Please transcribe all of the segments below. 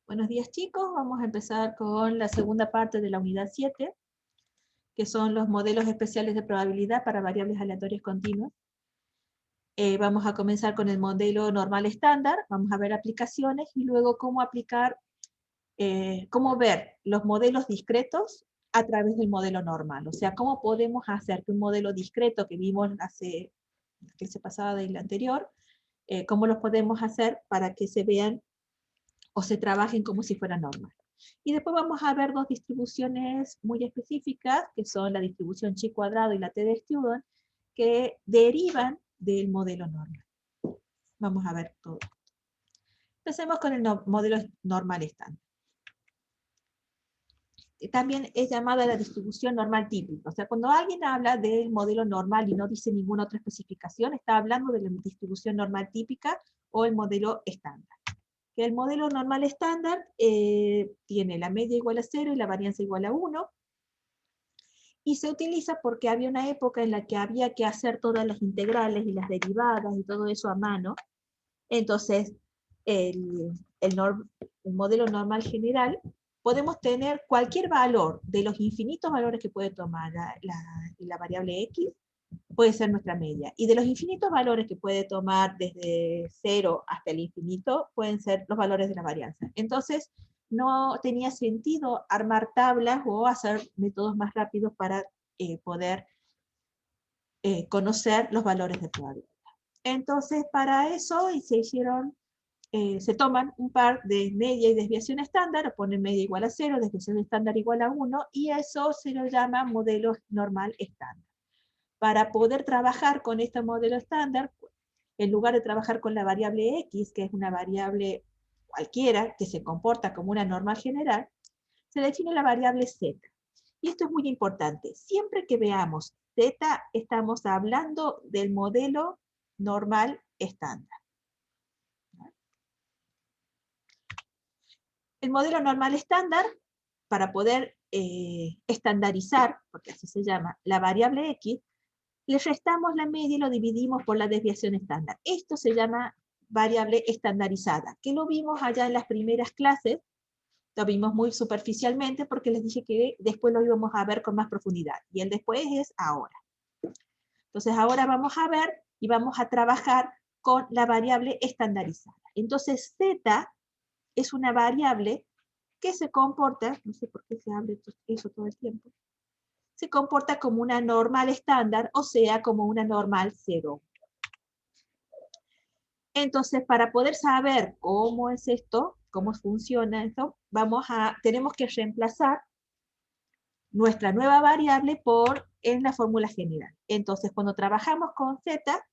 Buenos días, chicos. Vamos a empezar con la segunda parte de la unidad 7, que son los modelos especiales de probabilidad para variables aleatorias continuas. Vamos a comenzar con el modelo normal estándar, vamos a ver aplicaciones y luego cómo aplicar, cómo ver los modelos discretos a través del modelo normal. O sea, cómo podemos hacer que un modelo discreto que vimos la clase pasada y la anterior, cómo los podemos hacer para que se vean o se trabajen como si fuera normal. Y después vamos a ver dos distribuciones muy específicas, que son la distribución chi cuadrado y la t de Student, que derivan del modelo normal. Vamos a ver todo. Empecemos con el modelo normal estándar. También es llamada la distribución normal típica. O sea, cuando alguien habla del modelo normal y no dice ninguna otra especificación, está hablando de la distribución normal típica o el modelo estándar. Que el modelo normal estándar tiene la media igual a 0 y la varianza igual a 1, y se utiliza porque había una época en la que había que hacer todas las integrales y las derivadas y todo eso a mano. Entonces, el modelo normal general, podemos tener cualquier valor de los infinitos valores que puede tomar la variable x, puede ser nuestra media. Y de los infinitos valores que puede tomar desde 0 hasta el infinito, pueden ser los valores de la varianza. Entonces, no tenía sentido armar tablas o hacer métodos más rápidos para poder conocer los valores de probabilidad. Entonces, para eso se toman un par de media y desviación estándar, ponen media igual a 0, desviación estándar igual a 1, y eso se lo llama modelo normal estándar. Para poder trabajar con este modelo estándar, en lugar de trabajar con la variable x, que es una variable cualquiera que se comporta como una normal general, se define la variable z. Y esto es muy importante. Siempre que veamos z, estamos hablando del modelo normal estándar. El modelo normal estándar, para poder estandarizar, porque así se llama, la variable x, le restamos la media y lo dividimos por la desviación estándar. Esto se llama variable estandarizada, que lo vimos allá en las primeras clases, lo vimos muy superficialmente porque les dije que después lo íbamos a ver con más profundidad, y el después es ahora. Entonces ahora vamos a ver y vamos a trabajar con la variable estandarizada. Entonces z es una variable que se comporta, no sé por qué se abre eso todo el tiempo, se comporta como una normal estándar, o sea, como una normal 0. Entonces, para poder saber cómo es esto, cómo funciona esto, tenemos que reemplazar nuestra nueva variable en la fórmula general. Entonces, cuando trabajamos con z,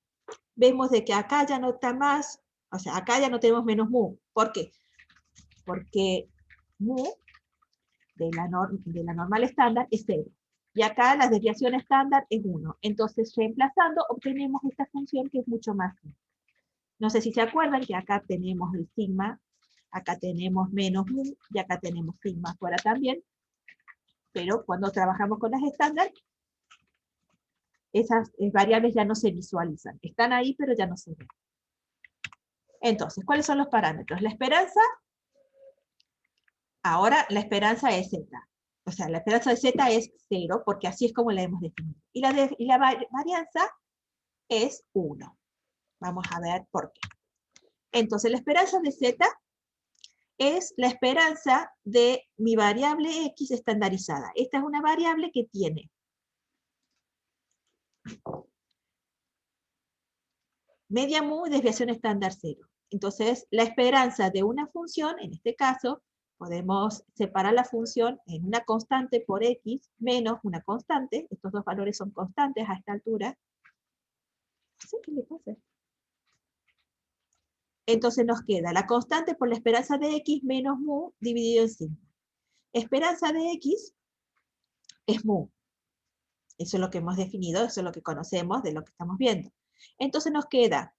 vemos de que acá ya no está más, o sea, acá ya no tenemos menos mu. ¿Por qué? Porque mu de la normal estándar es 0. Y acá la desviación estándar es 1. Entonces, reemplazando, obtenemos esta función que es mucho más simple. No sé si se acuerdan que acá tenemos el sigma, acá tenemos menos mu, y acá tenemos sigma afuera también. Pero cuando trabajamos con las estándar, esas variables ya no se visualizan. Están ahí, pero ya no se ven. Entonces, ¿cuáles son los parámetros? La esperanza, ahora la esperanza es z. O sea, la esperanza de z es 0, porque así es como la hemos definido. Y la varianza es 1. Vamos a ver por qué. Entonces, la esperanza de z es la esperanza de mi variable x estandarizada. Esta es una variable que tiene media mu y desviación estándar 0. Entonces, la esperanza de una función, en este caso, podemos separar la función en una constante por x menos una constante. Estos dos valores son constantes a esta altura. No sé qué le pasa. Entonces nos queda la constante por la esperanza de x menos mu dividido en sigma. Esperanza de x es mu. Eso es lo que hemos definido, eso es lo que conocemos de lo que estamos viendo. Entonces nos queda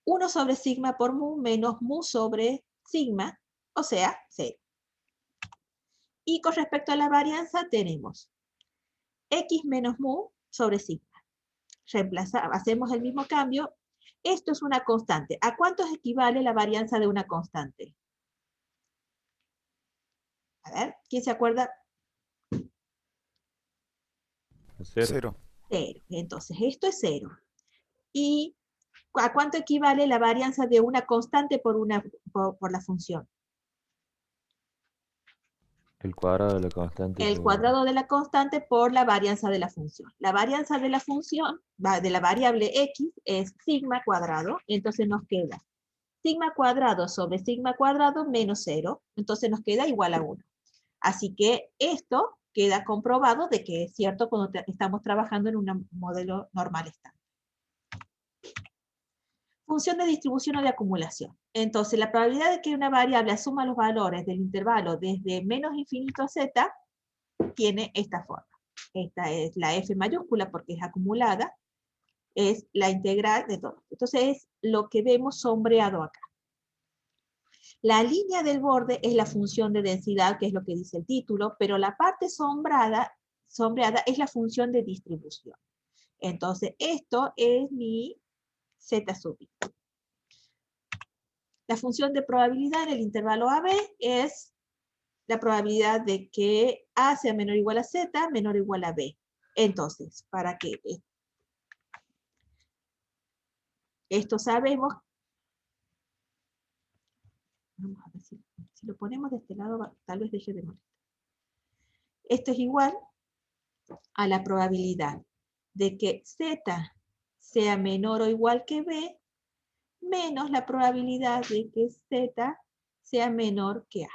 1 sobre sigma por mu menos mu sobre sigma, o sea, 0. Y con respecto a la varianza tenemos x menos mu sobre sigma. Hacemos el mismo cambio. Esto es una constante. ¿A cuánto equivale la varianza de una constante? A ver, ¿quién se acuerda? Cero. 0. 0. Entonces, esto es 0. ¿Y a cuánto equivale la varianza de una constante por la función? El cuadrado de la constante El por... cuadrado de la constante por la varianza de la función. La varianza de la función, de la variable x, es sigma cuadrado. Entonces nos queda sigma cuadrado sobre sigma cuadrado menos 0. Entonces nos queda igual a 1. Así que esto queda comprobado de que es cierto cuando estamos trabajando en un modelo normal estándar. Función de distribución o de acumulación. Entonces, la probabilidad de que una variable asuma los valores del intervalo desde menos infinito a z tiene esta forma. Esta es la f mayúscula porque es acumulada, es la integral de todo. Entonces, es lo que vemos sombreado acá. La línea del borde es la función de densidad, que es lo que dice el título, pero la parte sombreada es la función de distribución. Entonces, esto es mi z sub i. La función de probabilidad en el intervalo AB es la probabilidad de que A sea menor o igual a Z, menor o igual a B. Entonces, para que esto sabemos, vamos a ver si lo ponemos de este lado, tal vez deje de molestar. Esto es igual a la probabilidad de que Z sea menor o igual que B, menos la probabilidad de que Z sea menor que A.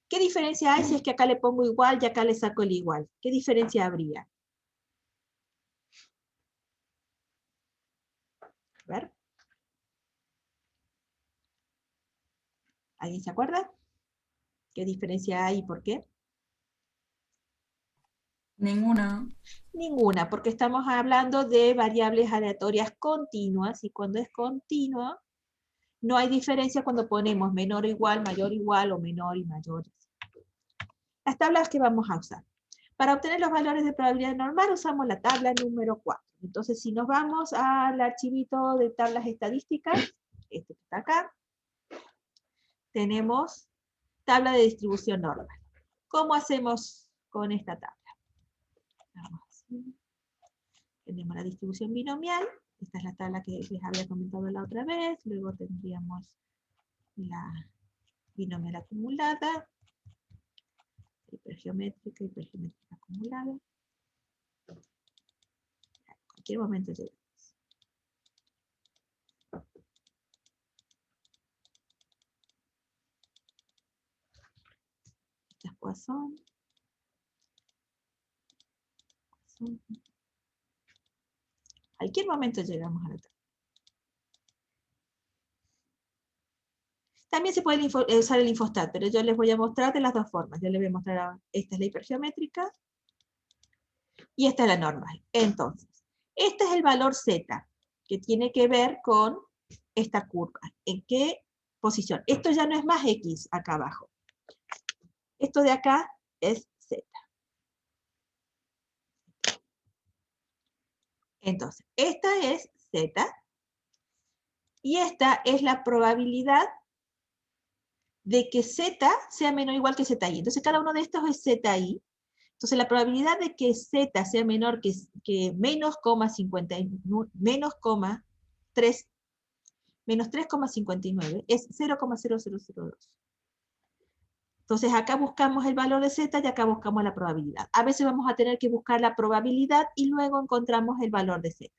¿Qué diferencia hay si es que acá le pongo igual y acá le saco el igual? ¿Qué diferencia habría? A ver. ¿Alguien se acuerda? ¿Qué diferencia hay y por qué? Ninguna. Ninguna, porque estamos hablando de variables aleatorias continuas, y cuando es continua, no hay diferencia cuando ponemos menor o igual, mayor o igual, o menor y mayor. Las tablas que vamos a usar. Para obtener los valores de probabilidad normal usamos la tabla número 4. Entonces, si nos vamos al archivito de tablas estadísticas, este que está acá, tenemos tabla de distribución normal. ¿Cómo hacemos con esta tabla? Vamos así. Tenemos la distribución binomial. Esta es la tabla que les había comentado la otra vez. Luego tendríamos la binomial acumulada, hipergeométrica acumulada. En cualquier momento llegamos. Estas Poisson. En cualquier momento llegamos a la tabla. También se puede usar el infostat, pero yo les voy a mostrar de las dos formas. Yo les voy a mostrar, esta es la hipergeométrica y esta es la normal. Entonces, este es el valor z, que tiene que ver con esta curva. ¿En qué posición? Esto ya no es más x acá abajo. Esto de acá es z. Entonces, esta es z, y esta es la probabilidad de que z sea menor o igual que zi. Entonces, cada uno de estos es zi. Entonces, la probabilidad de que z sea menor que menos 3,59 es 0,0002. Entonces, acá buscamos el valor de z y acá buscamos la probabilidad. A veces vamos a tener que buscar la probabilidad y luego encontramos el valor de z.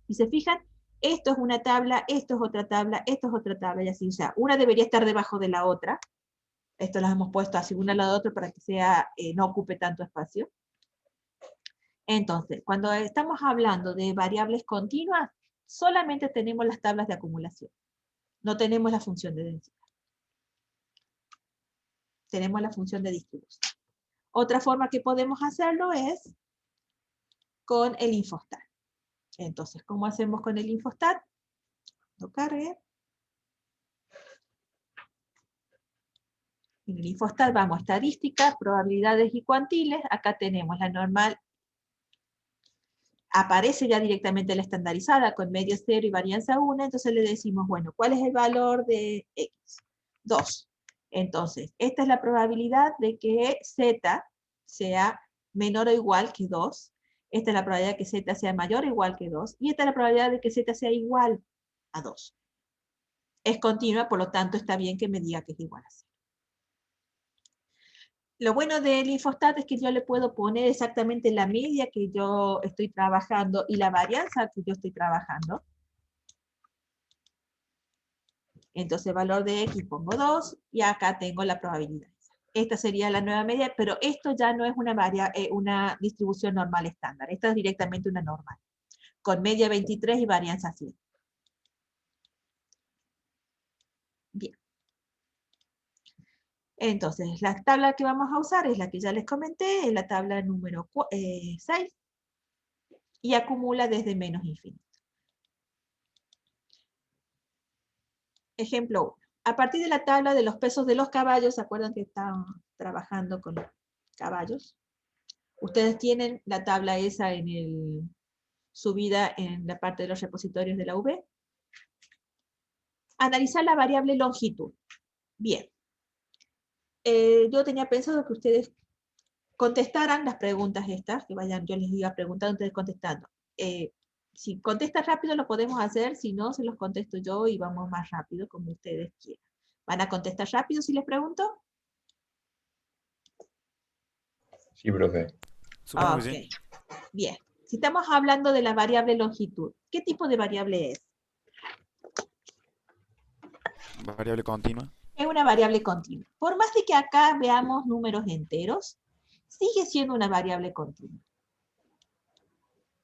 Si se fijan, esto es una tabla, esto es otra tabla, esto es otra tabla, y así. O sea, una debería estar debajo de la otra. Esto las hemos puesto así una al lado de otra para que no ocupe tanto espacio. Entonces, cuando estamos hablando de variables continuas, solamente tenemos las tablas de acumulación. No tenemos la función de densidad. Tenemos la función de distribución. Otra forma que podemos hacerlo es con el infostat. Entonces, ¿cómo hacemos con el infostat? Lo cargue. En el infostat vamos a estadísticas, probabilidades y cuantiles. Acá tenemos la normal. Aparece ya directamente la estandarizada con medio 0 y varianza 1. Entonces le decimos, bueno, ¿cuál es el valor de x? 2. Entonces, esta es la probabilidad de que z sea menor o igual que 2. Esta es la probabilidad de que z sea mayor o igual que 2. Y esta es la probabilidad de que z sea igual a 2. Es continua, por lo tanto está bien que me diga que es igual a 0. Lo bueno del infostat es que yo le puedo poner exactamente la media que yo estoy trabajando y la varianza que yo estoy trabajando. Entonces, valor de x pongo 2 y acá tengo la probabilidad. Esta sería la nueva media, pero esto ya no es una distribución normal estándar. Esto es directamente una normal, con media 23 y varianza 100. Bien. Entonces, la tabla que vamos a usar es la que ya les comenté, es la tabla número 6, y acumula desde menos infinito. Ejemplo 1. A partir de la tabla de los pesos de los caballos, ¿se acuerdan que estaban trabajando con los caballos? Ustedes tienen la tabla esa subida en la parte de los repositorios de la UB. Analizar la variable longitud. Bien. Yo tenía pensado que ustedes contestaran las preguntas estas, que vayan, yo les iba preguntando, ustedes contestando. Si contestan rápido lo podemos hacer, si no, se los contesto yo y vamos más rápido, como ustedes quieran. ¿Van a contestar rápido si les pregunto? Sí, profe. Supongo que Ok, sí. bien. Si estamos hablando de la variable longitud, ¿qué tipo de variable es? Variable continua. Es una variable continua. Por más de que acá veamos números enteros, sigue siendo una variable continua.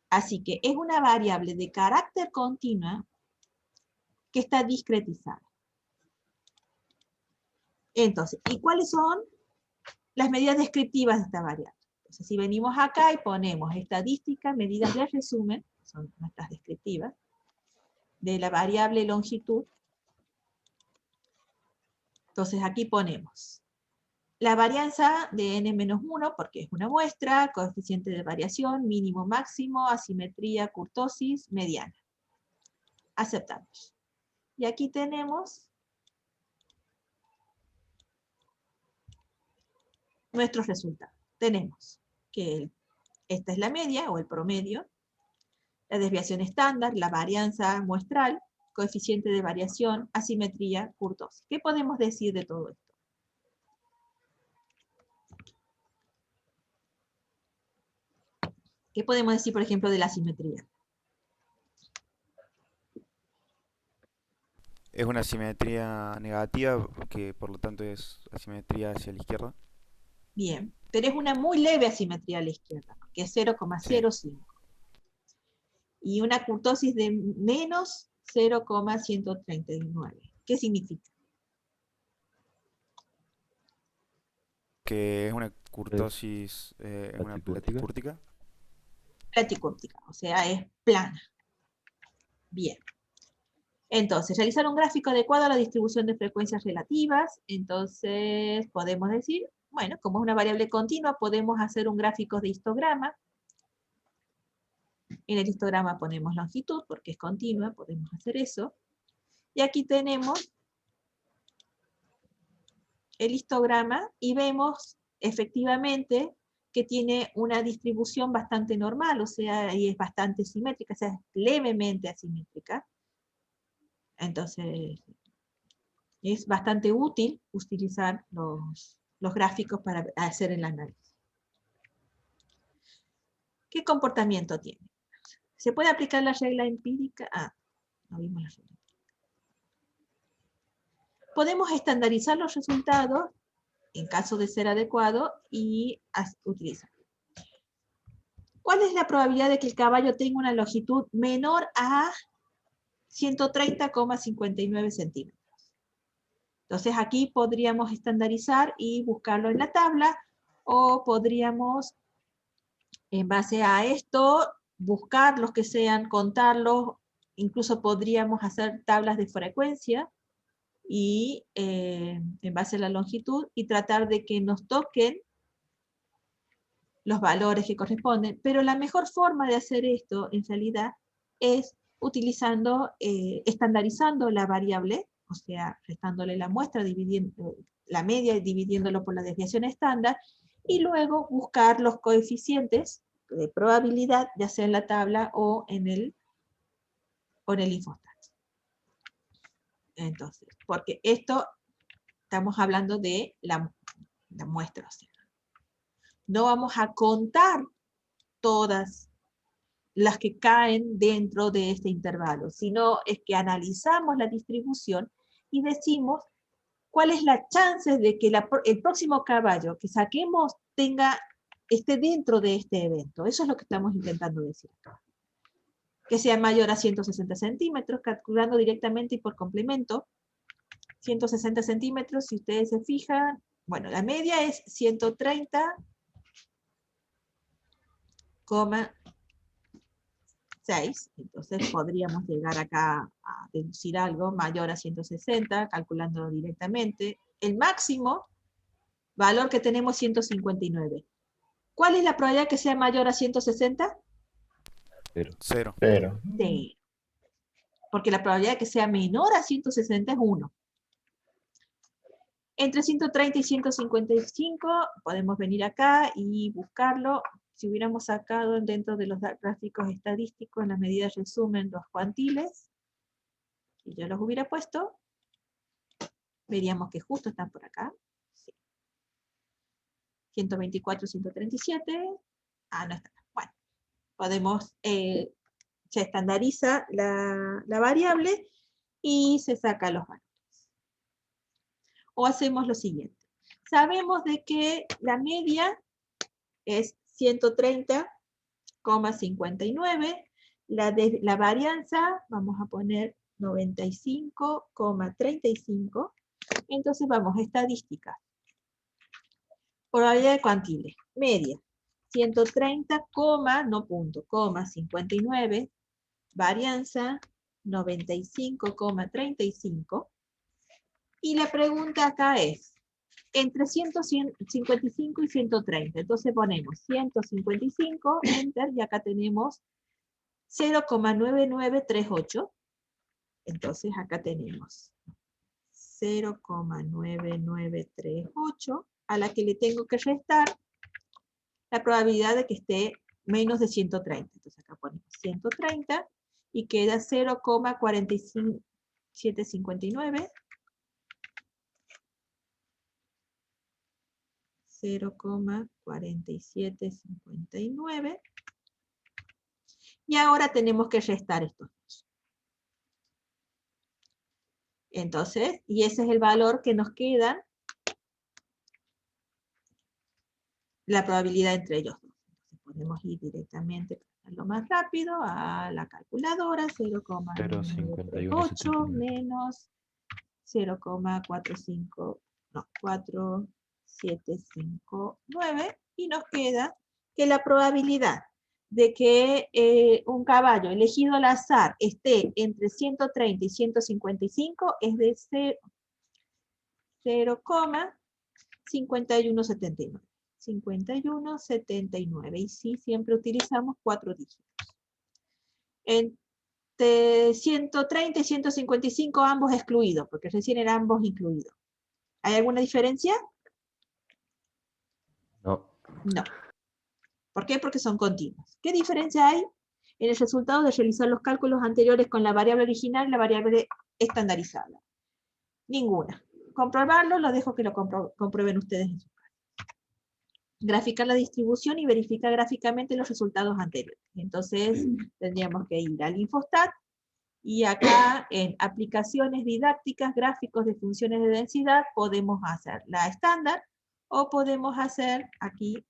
Así que es una variable de carácter continua que está discretizada. Entonces, ¿y cuáles son las medidas descriptivas de esta variable? Entonces, si venimos acá y ponemos estadística, medidas de resumen, son nuestras descriptivas, de la variable longitud, entonces aquí ponemos la varianza de n-1, porque es una muestra, coeficiente de variación, mínimo, máximo, asimetría, kurtosis, mediana. Aceptamos. Y aquí tenemos nuestros resultados. Tenemos que esta es la media o el promedio, la desviación estándar, la varianza muestral, coeficiente de variación, asimetría, kurtosis. ¿Qué podemos decir de todo esto? ¿Qué podemos decir, por ejemplo, de la asimetría? Es una simetría negativa, que por lo tanto es asimetría hacia la izquierda. Bien, pero es una muy leve asimetría a la izquierda, que es 0,05. Y una kurtosis de menos 0,139. ¿Qué significa? Que es una kurtosis, una platicúrtica. platicúrtica. Platicúrtica, o sea, es plana. Bien. Entonces, realizar un gráfico adecuado a la distribución de frecuencias relativas. Entonces, podemos decir, bueno, como es una variable continua, podemos hacer un gráfico de histograma. En el histograma ponemos longitud, porque es continua, podemos hacer eso. Y aquí tenemos el histograma y vemos efectivamente que tiene una distribución bastante normal, o sea, y es bastante simétrica, o sea, es levemente asimétrica. Entonces, es bastante útil utilizar los gráficos para hacer el análisis. ¿Qué comportamiento tiene? ¿Se puede aplicar la regla empírica? No vimos la regla. Podemos estandarizar los resultados en caso de ser adecuado y utilizar. ¿Cuál es la probabilidad de que el caballo tenga una longitud menor a 130,59 centímetros? Entonces aquí podríamos estandarizar y buscarlo en la tabla, o podríamos, en base a esto, buscar los que sean, contarlos, incluso podríamos hacer tablas de frecuencia, y en base a la longitud, y tratar de que nos toquen los valores que corresponden, pero la mejor forma de hacer esto, en realidad, es utilizando, estandarizando la variable o sea, restándole la muestra, dividiendo la media y dividiéndolo por la desviación estándar, y luego buscar los coeficientes de probabilidad, ya sea en la tabla o en el infostat. Entonces, porque esto estamos hablando de la muestra, o sea, no vamos a contar todas las que caen dentro de este intervalo, sino es que analizamos la distribución y decimos cuál es la chance de que el próximo caballo que saquemos esté dentro de este evento. Eso es lo que estamos intentando decir acá. Que sea mayor a 160 centímetros, calculando directamente y por complemento. 160 centímetros, si ustedes se fijan, bueno, la media es 130,6, entonces podríamos llegar acá a deducir algo mayor a 160, calculándolo directamente. El máximo valor que tenemos 159. ¿Cuál es la probabilidad que sea mayor a 160? 0. Pero. Sí. Porque la probabilidad de que sea menor a 160 es 1. Entre 130 y 155 podemos venir acá y buscarlo. Si hubiéramos sacado dentro de los gráficos estadísticos en las medidas resumen los cuantiles, y yo los hubiera puesto, veríamos que justo están por acá. Sí. 124, 137. Ah, no está. Bueno, podemos, se estandariza la variable y se saca los valores. O hacemos lo siguiente. Sabemos de que la media es 130,59. La varianza, vamos a poner 95,35. Entonces vamos a estadística. Probabilidad de cuantiles. Media. 130, no punto, 59. Varianza 95,35. Y la pregunta acá es, entre 155 y 130. Entonces ponemos 155, enter, y acá tenemos 0,9938. Entonces acá tenemos 0,9938, a la que le tengo que restar la probabilidad de que esté menos de 130. Entonces acá ponemos 130 y queda 0,4759. 0,4759. Y ahora tenemos que restar estos dos. Entonces, y ese es el valor que nos queda, la probabilidad entre ellos dos. Entonces podemos ir directamente, para hacerlo más rápido, a la calculadora, 0,938 menos 4759, y nos queda que la probabilidad de que un caballo elegido al azar esté entre 130 y 155 es de 0,5179. 5179. Y sí, siempre utilizamos 4 dígitos. Entre 130 y 155 ambos excluidos, porque recién eran ambos incluidos. ¿Hay alguna diferencia? No. No. ¿Por qué? Porque son continuos. ¿Qué diferencia hay en el resultado de realizar los cálculos anteriores con la variable original y la variable estandarizada? Ninguna. Comprobarlo, lo dejo que lo comprueben ustedes en su casa. Graficar la distribución y verificar gráficamente los resultados anteriores. Entonces, tendríamos que ir al infostat, y acá en aplicaciones didácticas, gráficos de funciones de densidad, podemos hacer la estándar, o podemos hacer aquí,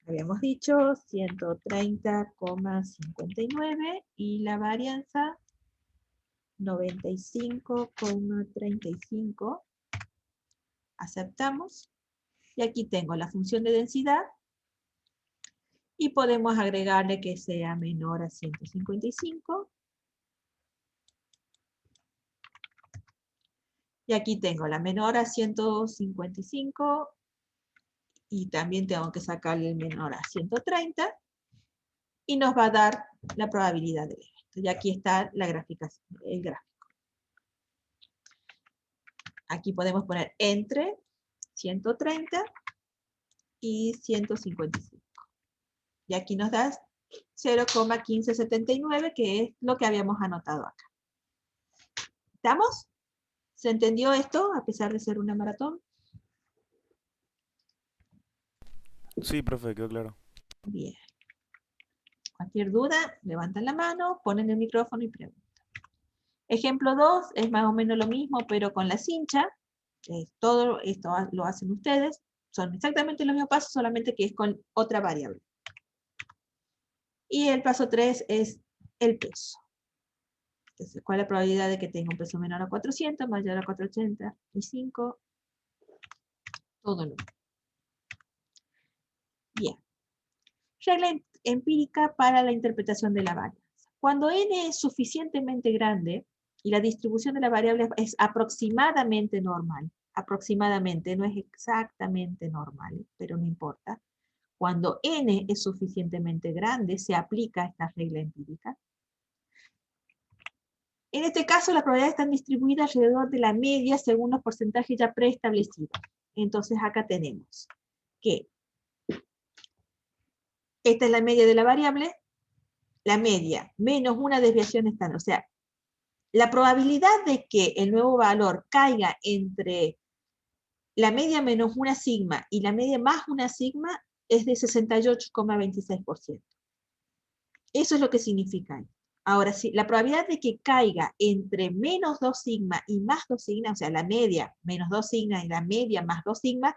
habíamos dicho, 130,59 y la varianza 95,35. Aceptamos. Y aquí tengo la función de densidad. Y podemos agregarle que sea menor a 155. Y aquí tengo la menor a 155. Y también tengo que sacarle el menor a 130. Y nos va a dar la probabilidad del evento. Y aquí está la graficación, el gráfico. Aquí podemos poner entre 130 y 155. Y aquí nos da 0,1579, que es lo que habíamos anotado acá. ¿Estamos? ¿Se entendió esto a pesar de ser una maratón? Sí, profe, quedó claro. Bien. Cualquier duda, levantan la mano, ponen el micrófono y preguntan. Ejemplo 2 es más o menos lo mismo, pero con la cincha. Todo esto lo hacen ustedes. Son exactamente los mismos pasos, solamente que es con otra variable. Y el paso 3 es el peso. Entonces, ¿cuál es la probabilidad de que tenga un peso menor a 400, mayor a 485? Todo lo mismo. Bien. Regla empírica para la interpretación de la varianza. Cuando n es suficientemente grande y la distribución de la variable es aproximadamente normal, aproximadamente, no es exactamente normal, pero no importa. Cuando n es suficientemente grande, se aplica esta regla empírica. En este caso, las probabilidades están distribuidas alrededor de la media según los porcentajes ya preestablecidos. Entonces, acá tenemos que esta es la media de la variable, la media menos una desviación estándar. O sea, la probabilidad de que el nuevo valor caiga entre la media menos una sigma y la media más una sigma es de 68,26%. Eso es lo que significa. Ahora, si la probabilidad de que caiga entre menos 2 sigma y más 2 sigma, o sea, la media menos 2 sigma y la media más 2 sigma,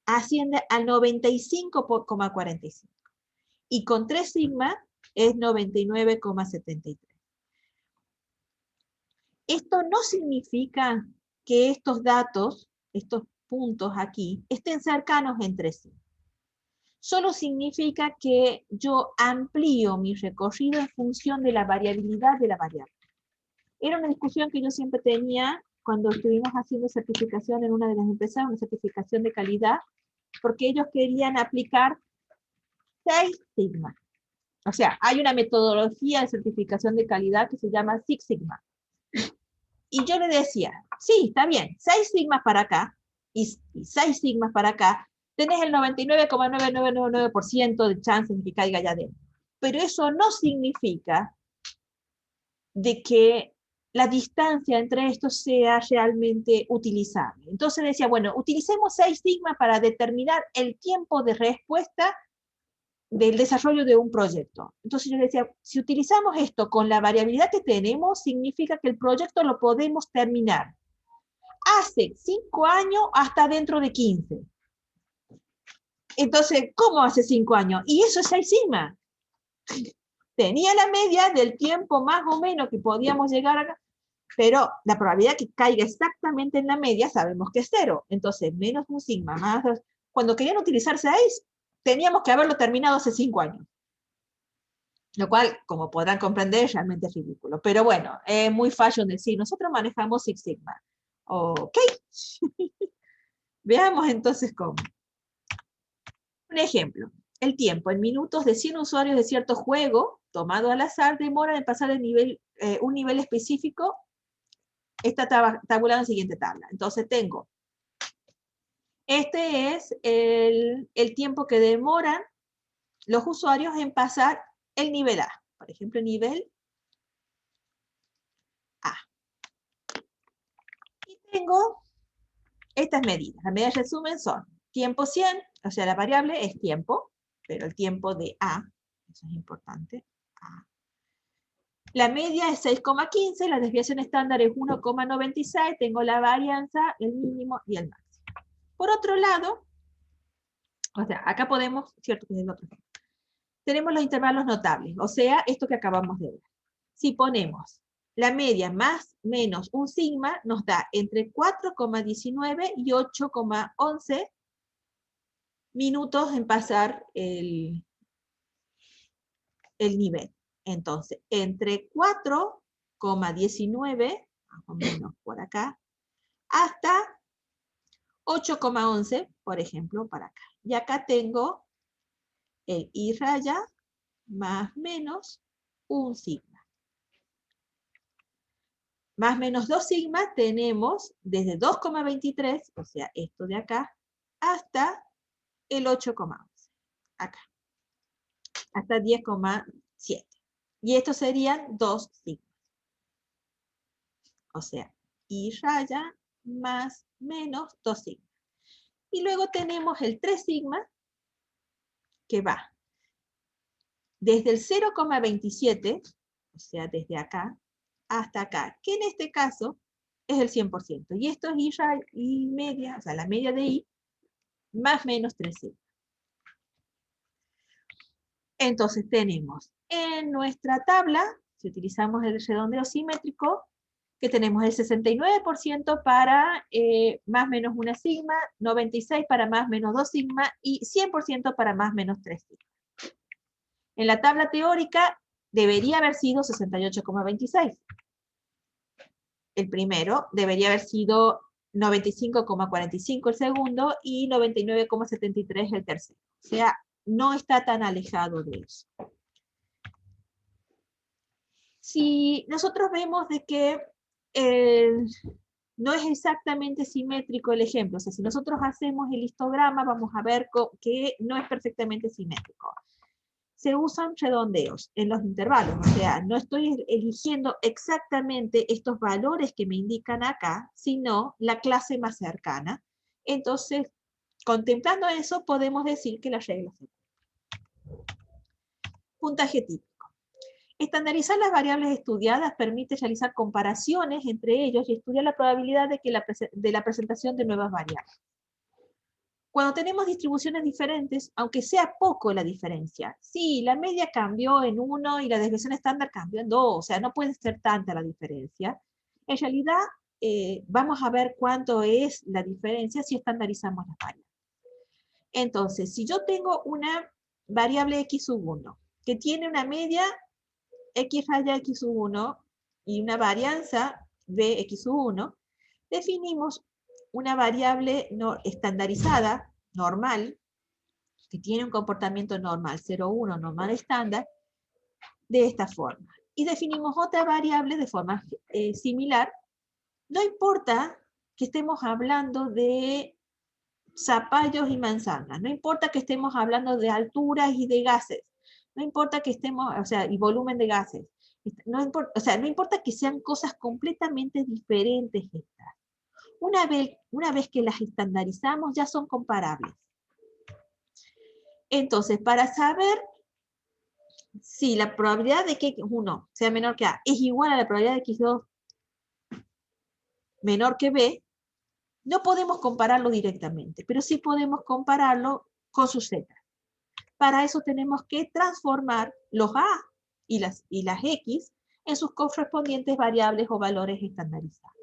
asciende al 95,45. Y con 3 sigma es 99,73. Esto no significa que estos datos, estos puntos aquí, estén cercanos entre sí. Solo significa que yo amplío mi recorrido en función de la variabilidad de la variable. Era una discusión que yo siempre tenía cuando estuvimos haciendo certificación en una de las empresas, una certificación de calidad, porque ellos querían aplicar 6 sigma. O sea, hay una metodología de certificación de calidad que se llama Six Sigma. Y yo le decía, sí, está bien, 6 sigmas para acá y 6 sigmas para acá, tenés el 99,9999% de chances de que caiga allá adentro. Pero eso no significa de que la distancia entre estos sea realmente utilizable. Entonces decía, bueno, utilicemos 6 sigmas para determinar el tiempo de respuesta del desarrollo de un proyecto. Entonces yo decía, si utilizamos esto con la variabilidad que tenemos, significa que el proyecto lo podemos terminar hace 5 años hasta dentro de 15. Entonces, ¿cómo hace 5 años? Y eso es 6 sigma. Tenía la media del tiempo más o menos que podíamos llegar acá, pero la probabilidad que caiga exactamente en la media sabemos que es 0. Entonces, menos un sigma, más 2. Cuando querían utilizar 6, teníamos que haberlo terminado hace 5 años. Lo cual, como podrán comprender, realmente es ridículo. Pero bueno, es muy fashion decir, nosotros manejamos Six Sigma. Ok. Veamos entonces cómo. Un ejemplo. El tiempo en minutos de 100 usuarios de cierto juego, tomado al azar, demora en pasar el nivel, un nivel específico. Está tabulado en la siguiente tabla. Entonces tengo, este es el tiempo que demoran los usuarios en pasar el nivel A. Por ejemplo, nivel A. Y tengo estas medidas. Las medidas de resumen son tiempo 100, o sea, la variable es tiempo, pero el tiempo de A, eso es importante, A. La media es 6,15, la desviación estándar es 1,96, tengo la varianza, el mínimo y el máximo. Por otro lado, o sea, acá podemos, cierto que es el otro, tenemos los intervalos notables, o sea, esto que acabamos de ver. Si ponemos la media más menos un sigma, nos da entre 4,19 y 8,11 minutos en pasar el nivel. Entonces, entre 4,19, más o menos por acá, hasta 8,11, por ejemplo, para acá. Y acá tengo el I raya más menos un sigma. más menos 2 sigma, tenemos desde 2,23, o sea, esto de acá, hasta el 8,11. Acá. Hasta 10,7. Y esto serían 2 sigma. O sea, I raya más menos 2 sigma. Y luego tenemos el 3 sigma, que va desde el 0,27, o sea, desde acá, hasta acá, que en este caso es el 100%. Y esto es I media, o sea, la media de I, más menos 3 sigma. Entonces tenemos en nuestra tabla, si utilizamos el redondeo simétrico, que tenemos el 69% para más menos 1 sigma, 96% para más menos 2 sigma y 100% para más menos 3 sigma. En la tabla teórica debería haber sido 68,26. El primero debería haber sido 95,45 el segundo y 99,73 el tercero. O sea, no está tan alejado de eso. Si nosotros vemos de que no es exactamente simétrico el ejemplo, o sea, si nosotros hacemos el histograma, vamos a ver que no es perfectamente simétrico. Se usan redondeos en los intervalos, o sea, no estoy eligiendo exactamente estos valores que me indican acá, sino la clase más cercana. Entonces, contemplando eso, podemos decir que la regla se cumple. Puntaje típico. Estandarizar las variables estudiadas permite realizar comparaciones entre ellos y estudiar la probabilidad de la presentación de nuevas variables. Cuando tenemos distribuciones diferentes, aunque sea poco la diferencia, sí, la media cambió en 1 y la desviación estándar cambió en 2, o sea, no puede ser tanta la diferencia. En realidad, vamos a ver cuánto es la diferencia si estandarizamos las variables. Entonces, si yo tengo una variable x sub 1, que tiene una media x raya x sub 1 y una varianza de x sub 1, definimos una variable no estandarizada, normal, que tiene un comportamiento normal, 0, 1, normal estándar, de esta forma. Y definimos otra variable de forma similar. No importa que estemos hablando de zapallos y manzanas, no importa que estemos hablando de alturas y de gases, no importa que estemos, o sea, y volumen de gases, no importa, o sea, no importa que sean cosas completamente diferentes estas. Una vez que las estandarizamos, ya son comparables. Entonces, para saber si la probabilidad de que x1 sea menor que a es igual a la probabilidad de x2 menor que b, no podemos compararlo directamente, pero sí podemos compararlo con su z. Para eso tenemos que transformar los a y las x en sus correspondientes variables o valores estandarizados.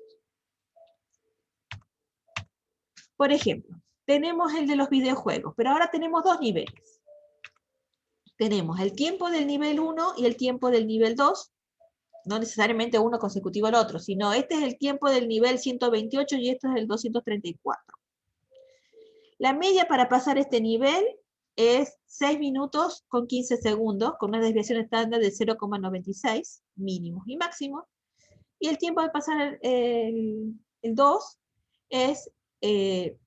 Por ejemplo, tenemos el de los videojuegos, pero ahora tenemos dos niveles. Tenemos el tiempo del nivel 1 y el tiempo del nivel 2, no necesariamente uno consecutivo al otro, sino este es el tiempo del nivel 128 y esto es el 234. La media para pasar este nivel es 6 minutos con 15 segundos, con una desviación estándar de 0,96, mínimos y máximos. Y el tiempo de pasar el 2 es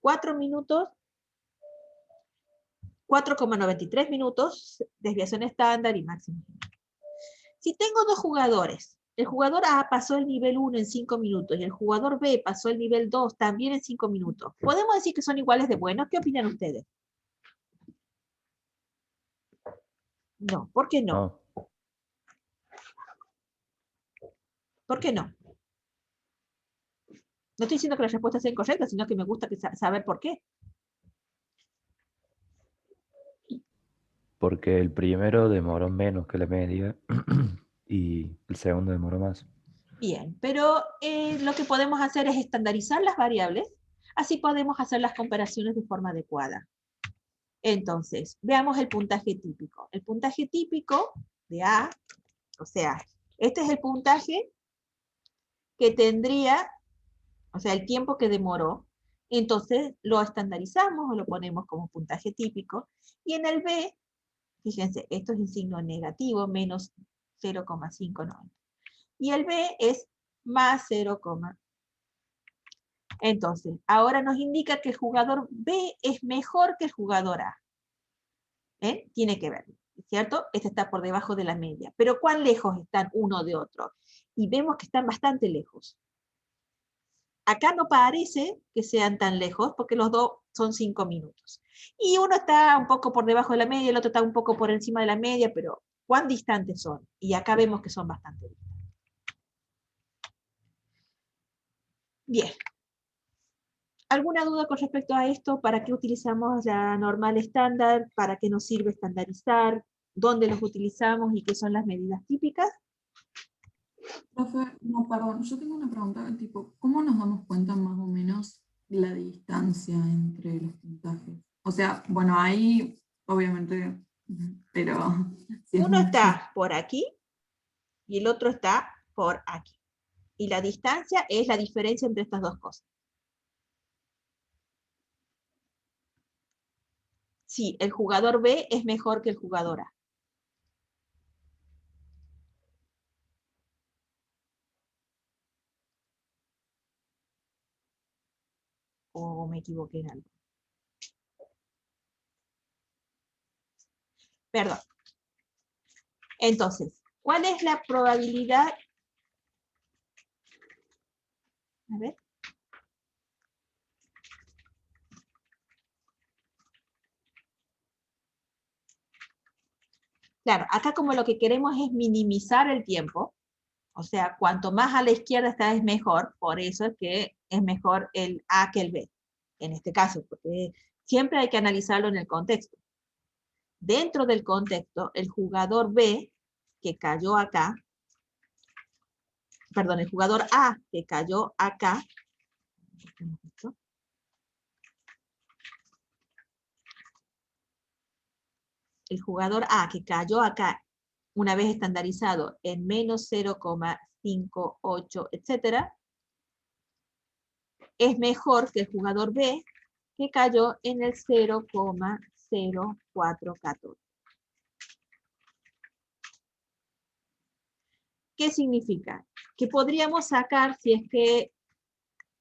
4 minutos, 4,93 minutos, desviación estándar y máximo. Si tengo dos jugadores, el jugador A pasó el nivel 1 en 5 minutos y el jugador B pasó el nivel 2 también en 5 minutos, ¿podemos decir que son iguales de buenos? ¿Qué opinan ustedes? No, ¿por qué no? No, ¿Por qué no? No estoy diciendo que la respuesta sea incorrecta, sino que me gusta saber por qué. porque el primero demoró menos que la media y el segundo demoró más. Bien, pero lo que podemos hacer es estandarizar las variables, así podemos hacer las comparaciones de forma adecuada. Entonces, veamos el puntaje típico. El puntaje típico de A, o sea, este es el puntaje que tendría, o sea, el tiempo que demoró. Entonces, lo estandarizamos o lo ponemos como puntaje típico. Y en el B, fíjense, esto es el signo negativo, menos 0,590. Y el B es más 0, entonces, ahora nos indica que el jugador B es mejor que el jugador A. Tiene que ver, ¿cierto? Este está por debajo de la media. Pero ¿cuán lejos están uno de otro? Y vemos que están bastante lejos. Acá no parece que sean tan lejos, porque los dos son 5 minutos. Y uno está un poco por debajo de la media, el otro está un poco por encima de la media, pero ¿cuán distantes son? Y acá vemos que son bastante distantes. Bien. ¿Alguna duda con respecto a esto? ¿Para qué utilizamos la normal estándar? ¿Para qué nos sirve estandarizar? ¿Dónde los utilizamos y qué son las medidas típicas? Profe, no, perdón, yo tengo una pregunta, tipo, ¿cómo nos damos cuenta más o menos la distancia entre los puntajes? O sea, bueno, ahí, obviamente, pero... si es Uno mucho. está por aquí y el otro está por aquí. Y la distancia es la diferencia entre estas dos cosas. Sí, el jugador B es mejor que el jugador A. ¿O me equivoqué en algo? Perdón. Entonces, ¿cuál es la probabilidad? A ver. Claro, acá como lo que queremos es minimizar el tiempo, o sea, cuanto más a la izquierda está es mejor, por eso es que es mejor el A que el B, en este caso, porque siempre hay que analizarlo en el contexto. Dentro del contexto, el jugador B, que cayó acá, perdón, el jugador A, que cayó acá, el jugador A, que cayó acá, una vez estandarizado en menos 0,58, etcétera, es mejor que el jugador B, que cayó en el 0,0414. ¿Qué significa? Que podríamos sacar, si es que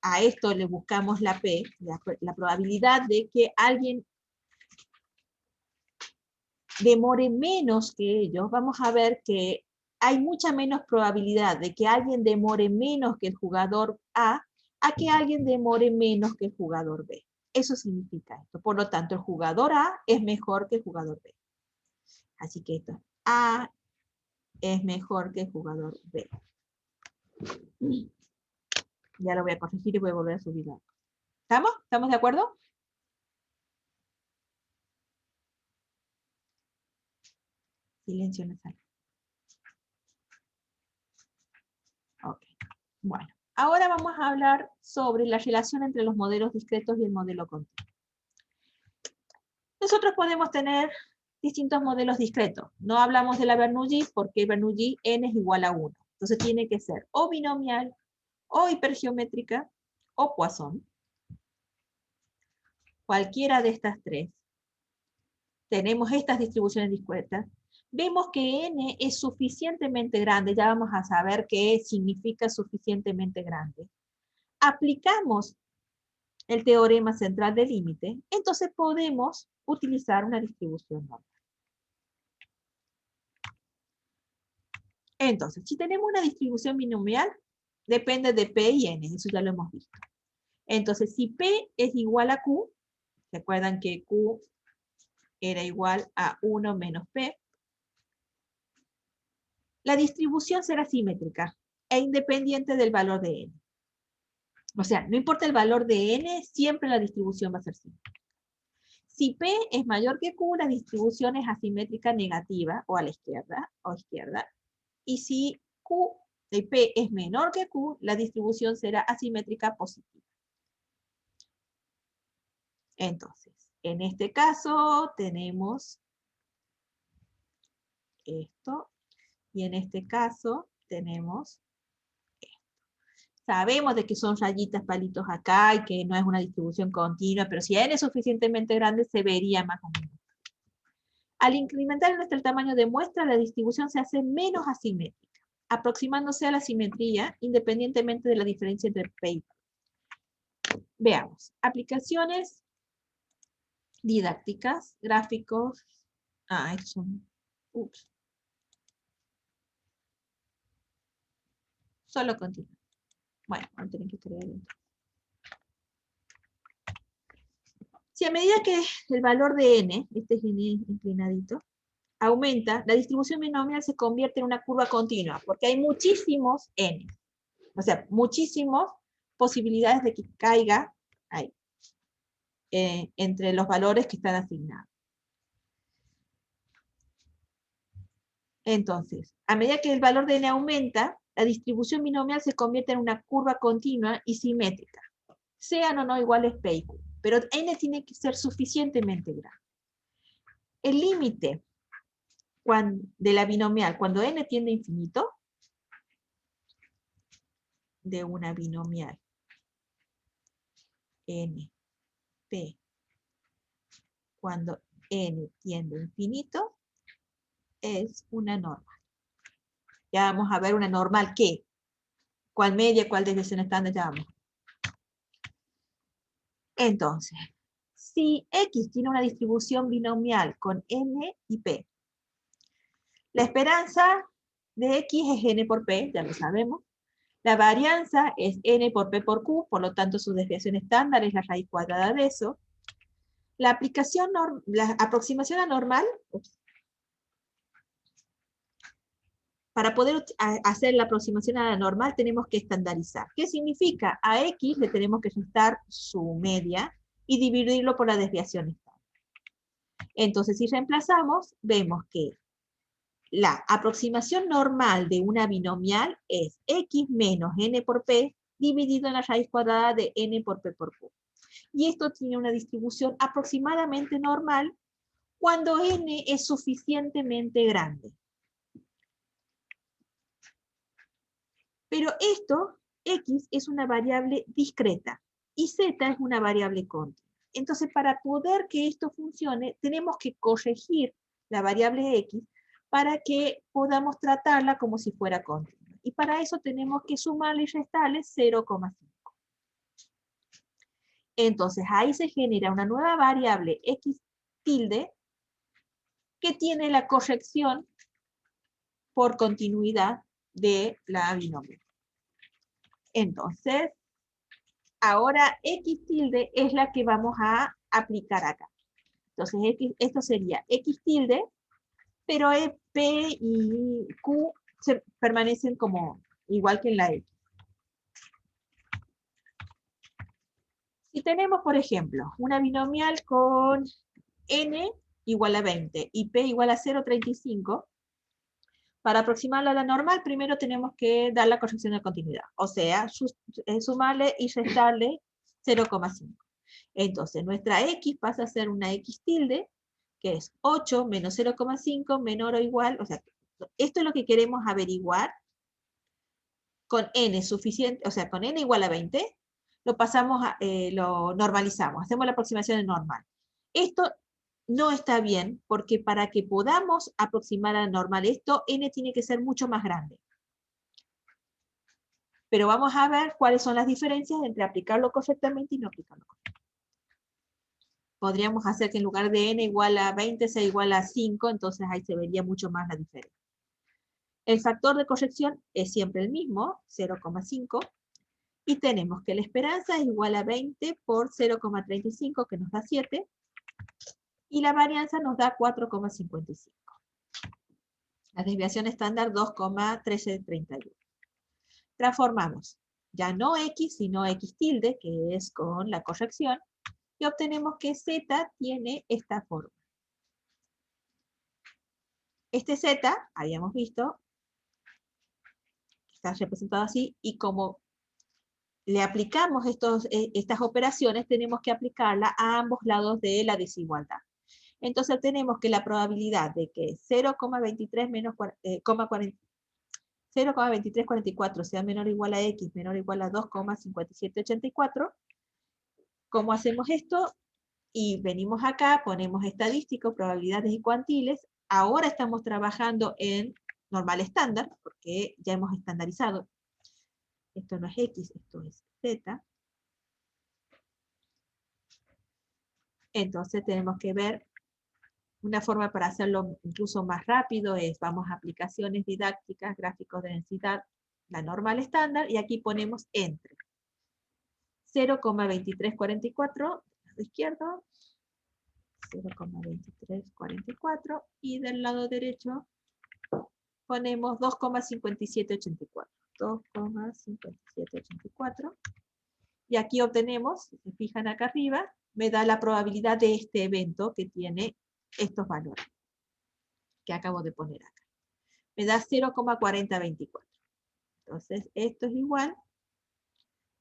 a esto le buscamos la P, la probabilidad de que alguien demore menos que ellos, vamos a ver que hay mucha menos probabilidad de que alguien demore menos que el jugador A que alguien demore menos que el jugador B. Eso significa esto. Por lo tanto, el jugador A es mejor que el jugador B. Así que esto, A es mejor que el jugador B. Ya lo voy a corregir y voy a volver a subir. ¿Estamos? ¿Estamos de acuerdo? Silencio en la sala. Ok. Bueno, ahora vamos a hablar sobre la relación entre los modelos discretos y el modelo continuo. Nosotros podemos tener distintos modelos discretos. No hablamos de la Bernoulli porque Bernoulli n es igual a 1. Entonces tiene que ser o binomial, o hipergeométrica, o Poisson. Cualquiera de estas tres. Tenemos estas distribuciones discretas. Vemos que n es suficientemente grande, ya vamos a saber qué significa suficientemente grande. Aplicamos el teorema central del límite, entonces podemos utilizar una distribución normal. Entonces, si tenemos una distribución binomial, depende de P y N, eso ya lo hemos visto. Entonces, si P es igual a Q, recuerdan que Q era igual a 1 menos P, la distribución será simétrica e independiente del valor de N. O sea, no importa el valor de N, siempre la distribución va a ser simétrica. Si P es mayor que Q, la distribución es asimétrica negativa, o a la izquierda, y si P es menor que Q, la distribución será asimétrica positiva. Entonces, en este caso tenemos esto, y en este caso tenemos esto. Sabemos de que son rayitas, palitos acá, y que no es una distribución continua, pero si n es suficientemente grande, se vería más o menos. Al incrementar el tamaño de muestra, la distribución se hace menos asimétrica. aproximándose a la simetría independientemente de la diferencia entre P y Q. Veamos, aplicaciones didácticas, gráficos, estos son, solo continúa. Bueno, vamos a tener que crear dentro. Si a medida que el valor de n, este es n inclinadito, aumenta, la distribución binomial se convierte en una curva continua, porque hay muchísimos n. O sea, muchísimas posibilidades de que caiga ahí, entre los valores que están asignados. Entonces, a medida que el valor de n aumenta, la distribución binomial se convierte en una curva continua y simétrica, sean o no iguales P y Q. Pero n tiene que ser suficientemente grande. El límite de la binomial, cuando n tiende a infinito, de una binomial n, p, cuando n tiende a infinito, es una normal. Ya vamos a ver una normal ¿qué? ¿Cuál media, cuál desviación estándar? Ya vamos. Entonces, si X tiene una distribución binomial con n y p, la esperanza de X es n por p, ya lo sabemos. La varianza es n por p por q, por lo tanto su desviación estándar es la raíz cuadrada de eso. La aproximación a normal, para poder hacer la aproximación a la normal tenemos que estandarizar. ¿Qué significa? A X le tenemos que restar su media y dividirlo por la desviación estándar. Entonces, si reemplazamos, vemos que la aproximación normal de una binomial es X menos n por p dividido en la raíz cuadrada de n por p por q. Y esto tiene una distribución aproximadamente normal cuando n es suficientemente grande. Pero esto, X, es una variable discreta y Z es una variable continua. Entonces, para poder que esto funcione, tenemos que corregir la variable X para que podamos tratarla como si fuera continua. Y para eso tenemos que sumarle y restarle 0,5. Entonces, ahí se genera una nueva variable X tilde que tiene la corrección por continuidad de la binomio. Entonces, ahora X tilde es la que vamos a aplicar acá. Entonces, esto sería X tilde, pero P y Q permanecen como igual que en la X. Si tenemos, por ejemplo, una binomial con n igual a 20 y p igual a 0,35, para aproximarla a la normal, primero tenemos que dar la corrección de continuidad, o sea, sumarle y restarle 0,5. Entonces, nuestra x pasa a ser una x tilde, que es 8 menos 0,5 menor o igual, o sea, esto es lo que queremos averiguar con n suficiente, o sea, con n igual a 20, lo pasamos, lo normalizamos, hacemos la aproximación de normal. Esto no está bien, porque para que podamos aproximar a la normal esto, n tiene que ser mucho más grande. Pero vamos a ver cuáles son las diferencias entre aplicarlo correctamente y no aplicarlo correctamente. Podríamos hacer que en lugar de n igual a 20 sea igual a 5, entonces ahí se vería mucho más la diferencia. El factor de corrección es siempre el mismo, 0,5, y tenemos que la esperanza es igual a 20 por 0,35, que nos da 7, y la varianza nos da 4,55. La desviación estándar 2,1331. Transformamos, ya no X, sino X tilde, que es con la corrección, y obtenemos que Z tiene esta forma. Este Z, habíamos visto, está representado así, y como le aplicamos estas operaciones, tenemos que aplicarla a ambos lados de la desigualdad. Entonces tenemos que la probabilidad de que 0,2344 sea menor o igual a X, menor o igual a 2,5784. ¿Cómo hacemos esto? Y venimos acá, ponemos estadístico, probabilidades y cuantiles. Ahora estamos trabajando en normal estándar, porque ya hemos estandarizado. Esto no es X, esto es Z. Entonces tenemos que ver una forma para hacerlo incluso más rápido es, vamos a aplicaciones didácticas, gráficos de densidad, la normal estándar, y aquí ponemos entre 0,2344 de izquierdo, 0,2344, y del lado derecho ponemos 2,5784. 2,5784. Y aquí obtenemos, si se fijan acá arriba, me da la probabilidad de este evento que tiene estos valores que acabo de poner acá. Me da 0,4024. Entonces, esto es igual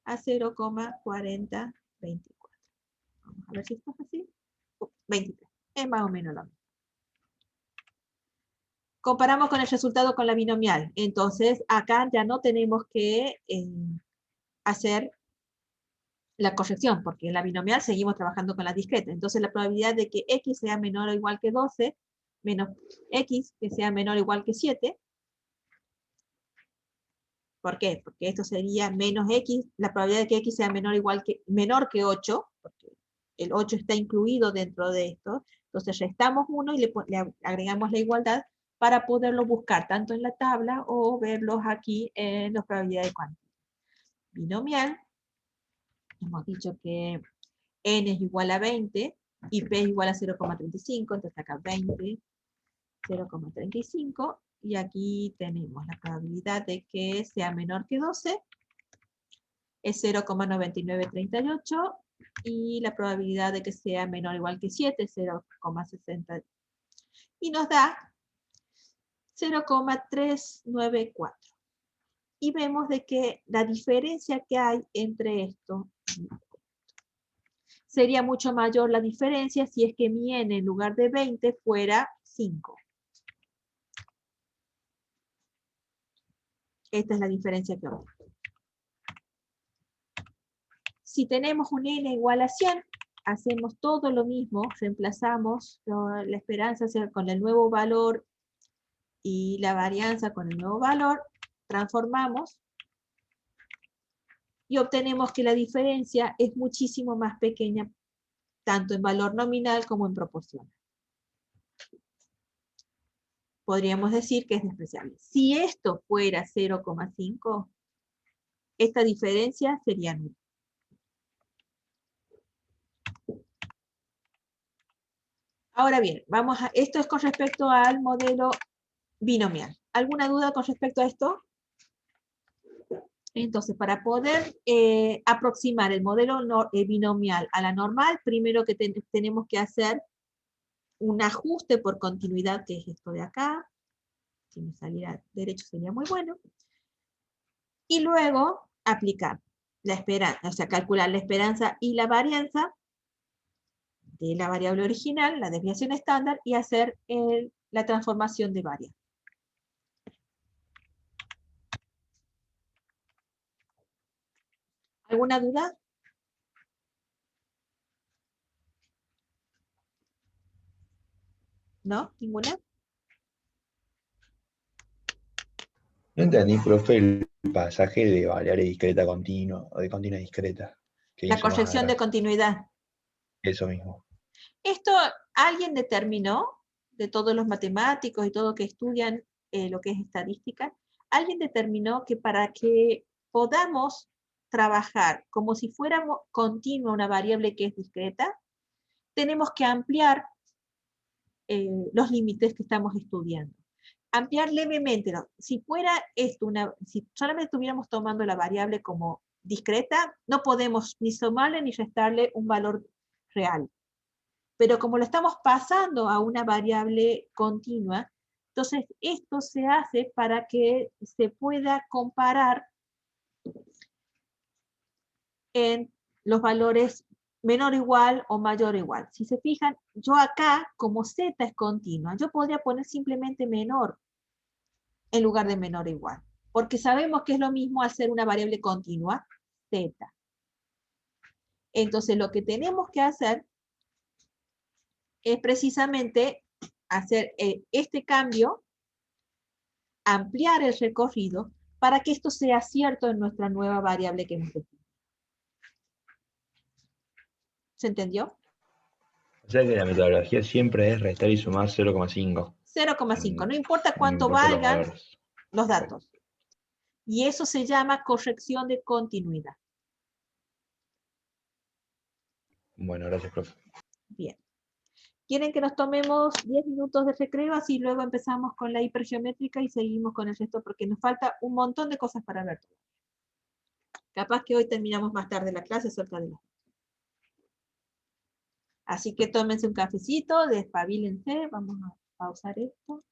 a 0,4024. Vamos a ver si esto es así. 23. Es más o menos lo mismo. Comparamos con el resultado con la binomial. Entonces, acá ya no tenemos que hacer la corrección, porque en la binomial seguimos trabajando con la discreta. Entonces, la probabilidad de que x sea menor o igual que 12, menos x que sea menor o igual que 7. ¿Por qué? Porque esto sería menos x, la probabilidad de que x sea menor que 8, porque el 8 está incluido dentro de esto. Entonces, restamos 1 y le agregamos la igualdad para poderlo buscar tanto en la tabla o verlos aquí en las probabilidades cuánticas. Binomial, hemos dicho que n es igual a 20 y p es igual a 0,35, entonces acá 20, 0,35, y aquí tenemos la probabilidad de que sea menor que 12, es 0,9938, y la probabilidad de que sea menor o igual que 7 es 0,60, y nos da 0,394. Y vemos de que la diferencia que hay entre esto sería mucho mayor la diferencia si es que mi n en lugar de 20 fuera 5. Esta es la diferencia que obtengo. Si tenemos un n igual a 100, hacemos todo lo mismo, reemplazamos la esperanza con el nuevo valor y la varianza con el nuevo valor, transformamos y obtenemos que la diferencia es muchísimo más pequeña, tanto en valor nominal como en proporcional. Podríamos decir que es despreciable. Si esto fuera 0,5, esta diferencia sería nula. Ahora bien, esto es con respecto al modelo binomial. ¿Alguna duda con respecto a esto? Entonces, para poder aproximar el modelo binomial a la normal, primero que tenemos que hacer un ajuste por continuidad, que es esto de acá. Si me saliera derecho sería muy bueno. Y luego aplicar la esperanza, o sea, calcular la esperanza y la varianza de la variable original, la desviación estándar, y hacer la transformación de variable. ¿Alguna duda? ¿No? ¿Ninguna? No entendí, profe, el pasaje de variable discreta continua o de continua discreta que La hizo más corrección de adelante. continuidad. Eso mismo. Esto alguien determinó, de todos los matemáticos y todos que estudian lo que es estadística, alguien determinó que para que podamos trabajar como si fuera continua una variable que es discreta, tenemos que ampliar los límites que estamos estudiando. Ampliar levemente. ¿No? Si fuera esto si solamente estuviéramos tomando la variable como discreta, no podemos ni sumarle ni restarle un valor real. Pero como lo estamos pasando a una variable continua, entonces esto se hace para que se pueda comparar en los valores menor o igual o mayor o igual. Si se fijan, yo acá, como z es continua, yo podría poner simplemente menor en lugar de menor o igual, porque sabemos que es lo mismo al ser una variable continua, z. Entonces lo que tenemos que hacer es precisamente hacer este cambio ampliar el recorrido para que esto sea cierto en nuestra nueva variable que hemos definido. ¿Se entendió? O sea que la metodología siempre es restar y sumar 0,5. 0,5, no importa No cuánto importa los valgan valores. los datos. Y eso se llama corrección de continuidad. Bueno, gracias, profe. Bien. ¿Quieren que nos tomemos 10 minutos de recreo? Así luego empezamos con la hipergeométrica y seguimos con el resto porque nos falta un montón de cosas para ver. Capaz que hoy terminamos más tarde la clase, cerca de las 8. Así que tómense un cafecito, despabilense, vamos a pausar esto.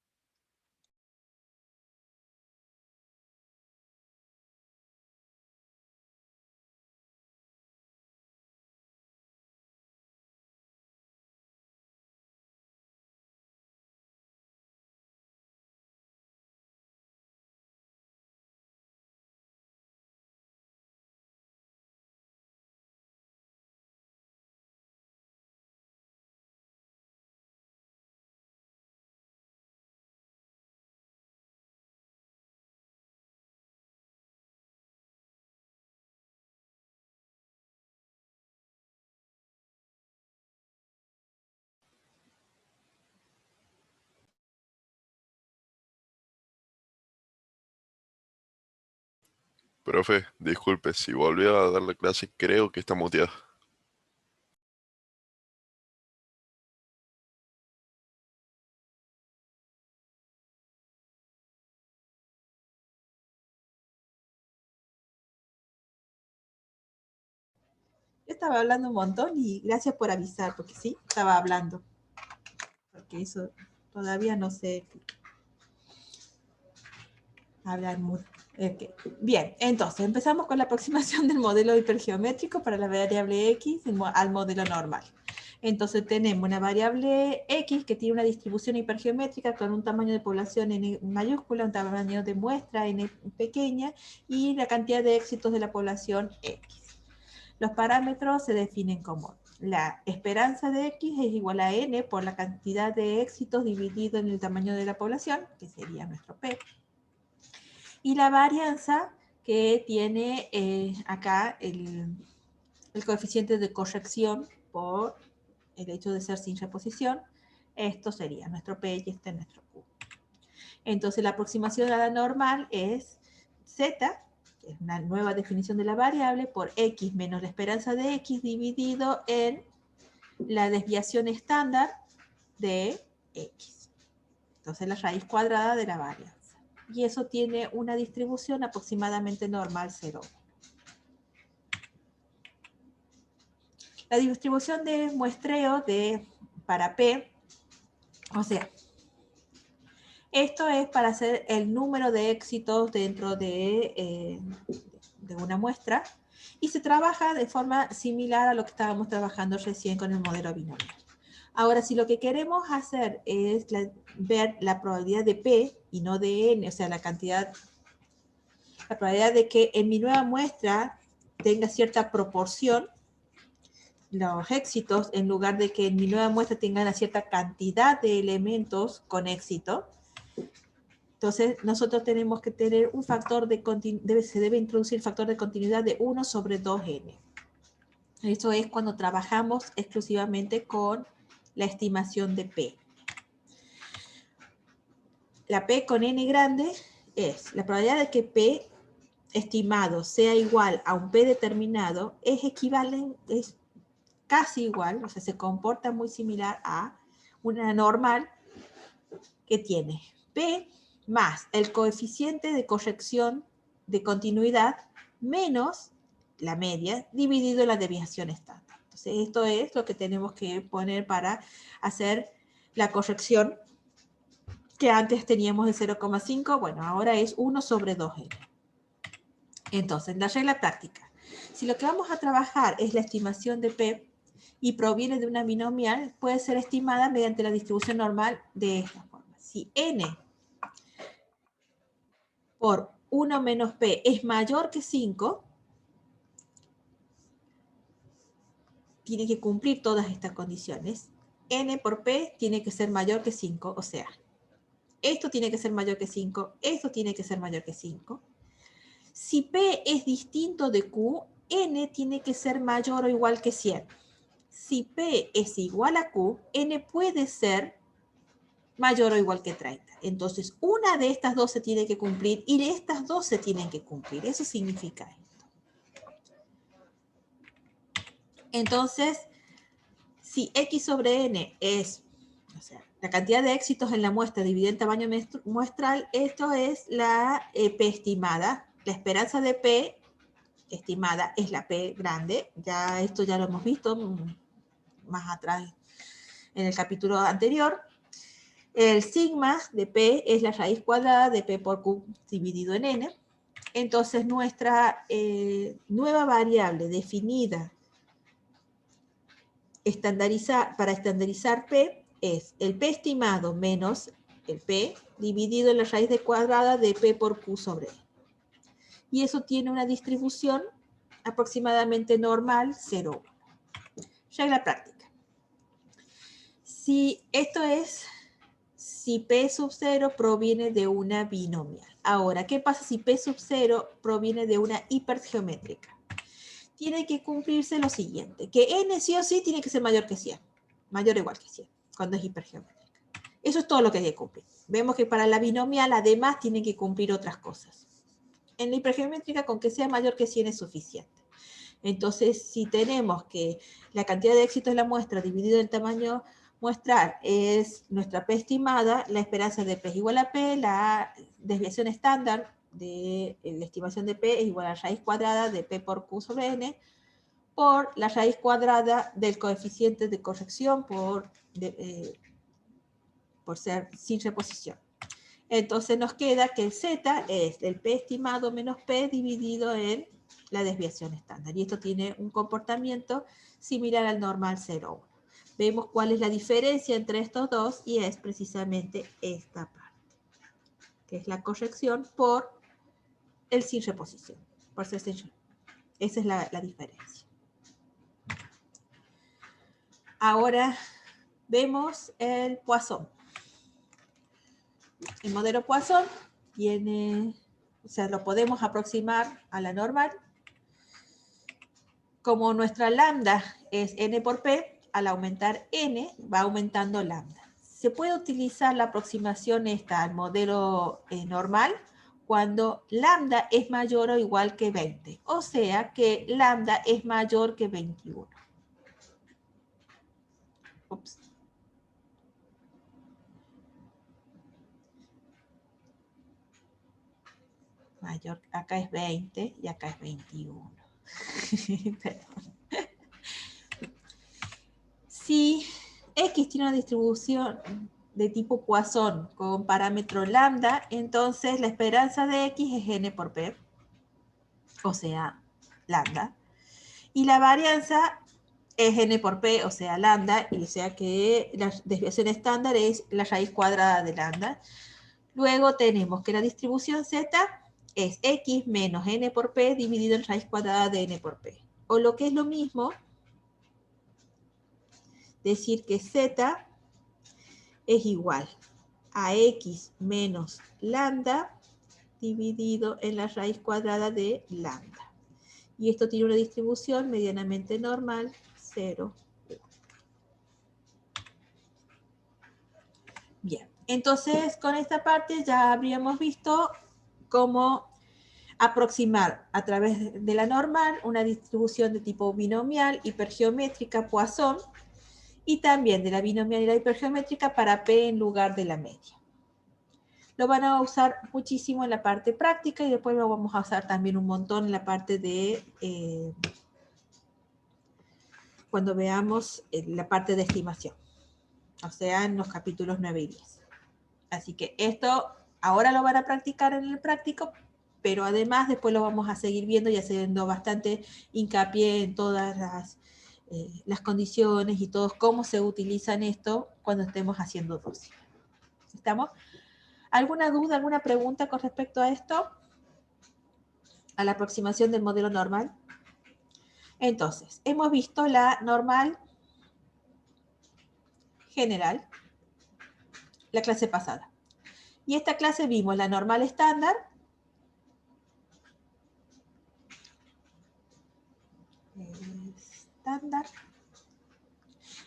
Profe, disculpe, si volvió a dar la clase, creo que está muteado. Yo estaba hablando un montón y gracias por avisar, porque sí, estaba hablando. Porque eso todavía no sé hablar mucho. Okay. Bien, entonces empezamos con la aproximación del modelo hipergeométrico para la variable x al modelo normal. Entonces tenemos una variable x que tiene una distribución hipergeométrica con un tamaño de población n mayúscula, un tamaño de muestra n pequeña y la cantidad de éxitos de la población x. Los parámetros se definen como la esperanza de x es igual a n por la cantidad de éxitos dividido en el tamaño de la población, que sería nuestro p. Y la varianza que tiene acá el coeficiente de corrección por el hecho de ser sin reposición, esto sería nuestro P y este es nuestro Q. Entonces la aproximación a la normal es Z, que es una nueva definición de la variable, por X menos la esperanza de X dividido en la desviación estándar de X. Entonces la raíz cuadrada de la varianza. Y eso tiene una distribución aproximadamente normal 0. La distribución de muestreo para P, o sea, esto es para hacer el número de éxitos dentro de una muestra y se trabaja de forma similar a lo que estábamos trabajando recién con el modelo binomial. Ahora, si lo que queremos hacer es ver la probabilidad de P y no de N, o sea, la probabilidad de que en mi nueva muestra tenga cierta proporción, los éxitos, en lugar de que en mi nueva muestra tengan una cierta cantidad de elementos con éxito, entonces nosotros tenemos que tener un factor de continuidad, se debe introducir el factor de continuidad de 1 sobre 2n. Eso es cuando trabajamos exclusivamente con la estimación de P. La P con n grande es la probabilidad de que P estimado sea igual a un P determinado, es equivalente, es casi igual, o sea, se comporta muy similar a una normal que tiene P más el coeficiente de corrección de continuidad menos la media dividido en la desviación estándar. Entonces, esto es lo que tenemos que poner para hacer la corrección que antes teníamos de 0,5, bueno, ahora es 1 sobre 2n. Entonces, la regla práctica. Si lo que vamos a trabajar es la estimación de P y proviene de una binomial, puede ser estimada mediante la distribución normal de esta forma. Si n por 1 menos P es mayor que 5, tiene que cumplir todas estas condiciones. N por P tiene que ser mayor que 5, o sea, esto tiene que ser mayor que 5, esto tiene que ser mayor que 5. Si P es distinto de Q, N tiene que ser mayor o igual que 100. Si P es igual a Q, N puede ser mayor o igual que 30. Entonces, una de estas dos se tiene que cumplir y de estas dos se tienen que cumplir. Eso significa esto. Entonces, si X sobre N es, o sea, la cantidad de éxitos en la muestra dividida en tamaño muestral, esto es la P estimada. La esperanza de P estimada es la P grande. Ya esto ya lo hemos visto más atrás en el capítulo anterior. El sigma de P es la raíz cuadrada de P por Q dividido en N. Entonces nuestra nueva variable definida para estandarizar P es el P estimado menos el P dividido en la raíz cuadrada de P por Q sobre N. Y eso tiene una distribución aproximadamente normal 0,1. Regla práctica. Si P sub 0 proviene de una binomial. Ahora, ¿qué pasa si P sub 0 proviene de una hipergeométrica? Tiene que cumplirse lo siguiente, que N sí o sí tiene que ser mayor que 100, mayor o igual que 100, cuando es hipergeométrica. Eso es todo lo que hay que cumplir. Vemos que para la binomial además tiene que cumplir otras cosas. En la hipergeométrica, con que sea mayor que 100 es suficiente. Entonces, si tenemos que la cantidad de éxitos de la muestra dividido en el tamaño muestral es nuestra P estimada, la esperanza de P es igual a P, la desviación estándar de la estimación de P es igual a la raíz cuadrada de P por Q sobre N, por la raíz cuadrada del coeficiente de corrección por ser sin reposición. Entonces nos queda que el Z es el P estimado menos P dividido en la desviación estándar. Y esto tiene un comportamiento similar al normal 0,1. Vemos cuál es la diferencia entre estos dos y es precisamente esta parte, que es la corrección por el sin reposición. Por ser sin reposición. Esa es la diferencia. Ahora vemos el Poisson. El modelo Poisson tiene, o sea, lo podemos aproximar a la normal. Como nuestra lambda es n por p, al aumentar n va aumentando lambda. Se puede utilizar la aproximación esta al modelo normal cuando lambda es mayor o igual que 20. O sea que lambda es mayor que 21. Ups. Mayor, acá es 20 y acá es 21. Perdón. Si X tiene una distribución de tipo Poisson con parámetro lambda, entonces la esperanza de X es n por P, o sea, lambda. Y la varianza es n por P, o sea, lambda, y o sea que la desviación estándar es la raíz cuadrada de lambda. Luego tenemos que la distribución Z es X menos n por P dividido en raíz cuadrada de n por P. O lo que es lo mismo, decir que Z es igual a X menos lambda dividido en la raíz cuadrada de lambda. Y esto tiene una distribución medianamente normal, 0, 1. Bien, entonces con esta parte ya habríamos visto cómo aproximar a través de la normal una distribución de tipo binomial, hipergeométrica, Poisson, y también de la binomial y la hipergeométrica para P en lugar de la media. Lo van a usar muchísimo en la parte práctica y después lo vamos a usar también un montón en la parte de cuando veamos la parte de estimación, o sea, en los capítulos 9 y 10. Así que esto ahora lo van a practicar en el práctico, pero además después lo vamos a seguir viendo y haciendo bastante hincapié en todas las condiciones y todos cómo se utilizan esto cuando estemos haciendo dosis. ¿Estamos? ¿Alguna duda, alguna pregunta con respecto a esto? A la aproximación del modelo normal. Entonces, hemos visto la normal general, la clase pasada. Y esta clase vimos la normal estándar,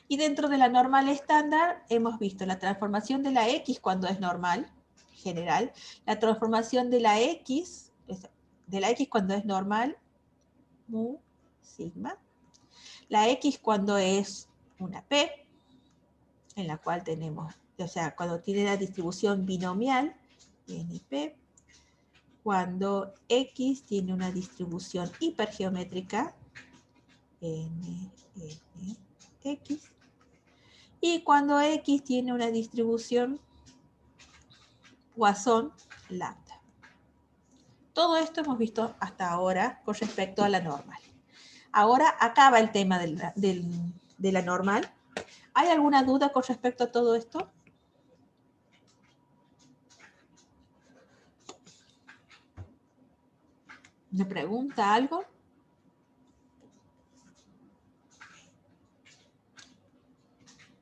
y dentro de la normal estándar hemos visto la transformación de la X cuando es normal, general, la transformación de la X cuando es normal, mu, sigma, la X cuando es una P, en la cual tenemos, o sea, cuando tiene la distribución binomial, NP, cuando X tiene una distribución hipergeométrica, X, y cuando X tiene una distribución Poisson lambda. Todo esto hemos visto hasta ahora con respecto a la normal. Ahora acaba el tema de la normal. ¿Hay alguna duda con respecto a todo esto? ¿Me pregunta algo?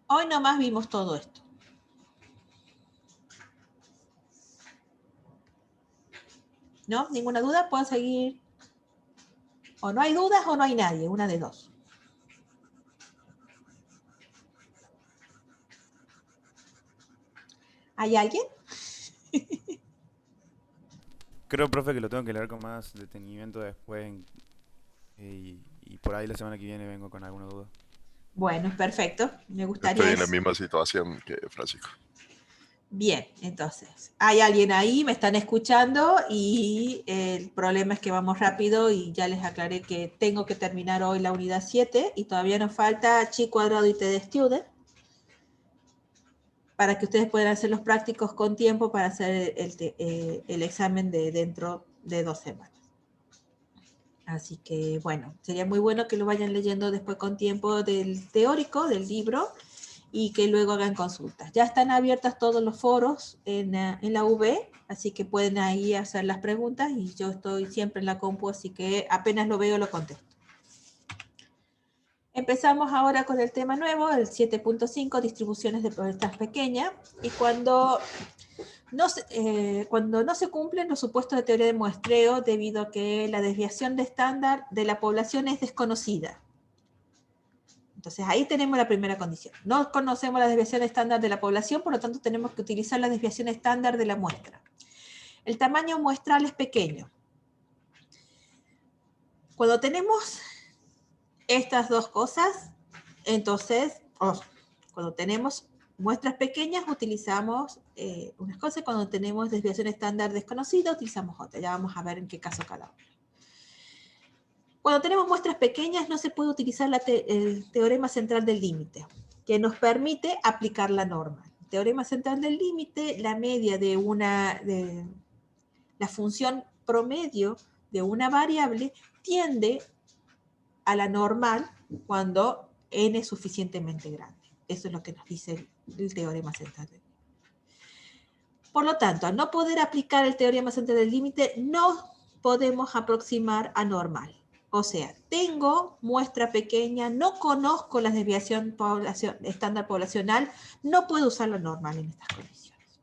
Hoy nomás vimos todo esto. ¿No? ¿Ninguna duda? ¿Puedo seguir? O no hay dudas o no hay nadie, una de dos. ¿Hay alguien? Creo, profe, que lo tengo que leer con más detenimiento después y por ahí la semana que viene vengo con alguna duda. Bueno, perfecto. Me gustaría Estoy en la eso. misma situación que Francisco. Bien, entonces, hay alguien ahí, me están escuchando y el problema es que vamos rápido y ya les aclaré que tengo que terminar hoy la unidad 7 y todavía nos falta chi cuadrado y t de student para que ustedes puedan hacer los prácticos con tiempo para hacer el examen de dentro de 2 semanas. Así que, bueno, sería muy bueno que lo vayan leyendo después con tiempo del teórico, del libro, y que luego hagan consultas. Ya están abiertas todos los foros en la UB, así que pueden ahí hacer las preguntas y yo estoy siempre en la compu, así que apenas lo veo lo contesto. Empezamos ahora con el tema nuevo, el 7.5, distribuciones de probabilidad pequeña, y cuando no se cumplen los supuestos de teoría de muestreo debido a que la desviación de estándar de la población es desconocida. Entonces ahí tenemos la primera condición. No conocemos la desviación estándar de la población, por lo tanto tenemos que utilizar la desviación estándar de la muestra. El tamaño muestral es pequeño. Cuando tenemos estas dos cosas, entonces, cuando tenemos muestras pequeñas utilizamos unas cosas, cuando tenemos desviación estándar desconocida utilizamos otra. Ya vamos a ver en qué caso cada uno. Cuando tenemos muestras pequeñas no se puede utilizar el teorema central del límite, que nos permite aplicar la norma. El teorema central del límite, la media de la función promedio de una variable tiende a la normal cuando n es suficientemente grande. Eso es lo que nos dice el teorema central del límite. Por lo tanto, al no poder aplicar el teorema central del límite, no podemos aproximar a normal. O sea, tengo muestra pequeña, no conozco la desviación estándar poblacional, no puedo usar la normal en estas condiciones.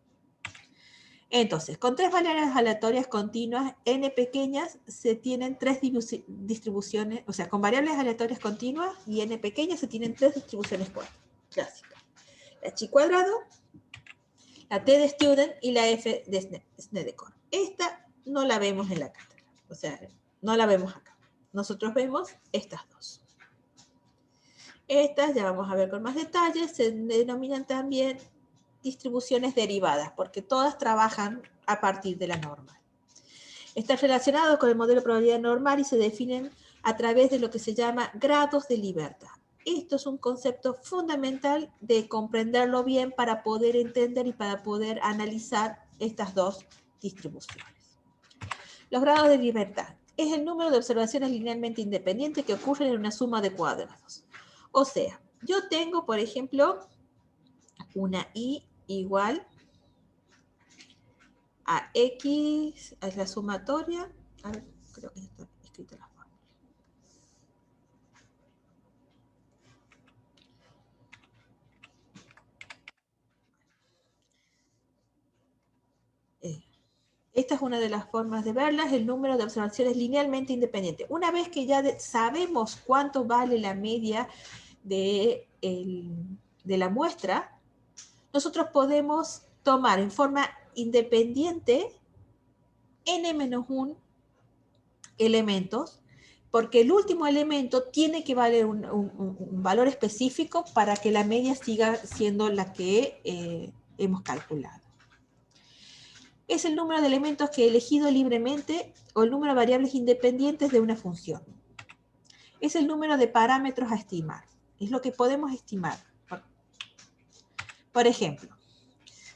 Entonces, con tres variables aleatorias continuas, n pequeñas, se tienen tres distribuciones, o sea, con variables aleatorias continuas y n pequeñas se tienen tres distribuciones clásicas. La chi cuadrado, la t de student y la f de Snedeker. Esta no la vemos en la cátedra, o sea, no la vemos acá. Nosotros vemos estas dos. Estas, ya vamos a ver con más detalles, se denominan también distribuciones derivadas, porque todas trabajan a partir de la normal. Están relacionados con el modelo de probabilidad normal y se definen a través de lo que se llama grados de libertad. Esto es un concepto fundamental de comprenderlo bien para poder entender y para poder analizar estas dos distribuciones. Los grados de libertad es el número de observaciones linealmente independientes que ocurren en una suma de cuadrados. O sea, yo tengo, por ejemplo, una i igual a x, es la sumatoria. A ver, creo que está escrito la fórmula. Esta es una de las formas de verlas, el número de observaciones linealmente independiente. Una vez que ya sabemos cuánto vale la media de la muestra, nosotros podemos tomar en forma independiente n-1 elementos, porque el último elemento tiene que valer un valor específico para que la media siga siendo la que hemos calculado. Es el número de elementos que he elegido libremente o el número de variables independientes de una función. Es el número de parámetros a estimar. Es lo que podemos estimar. Por ejemplo,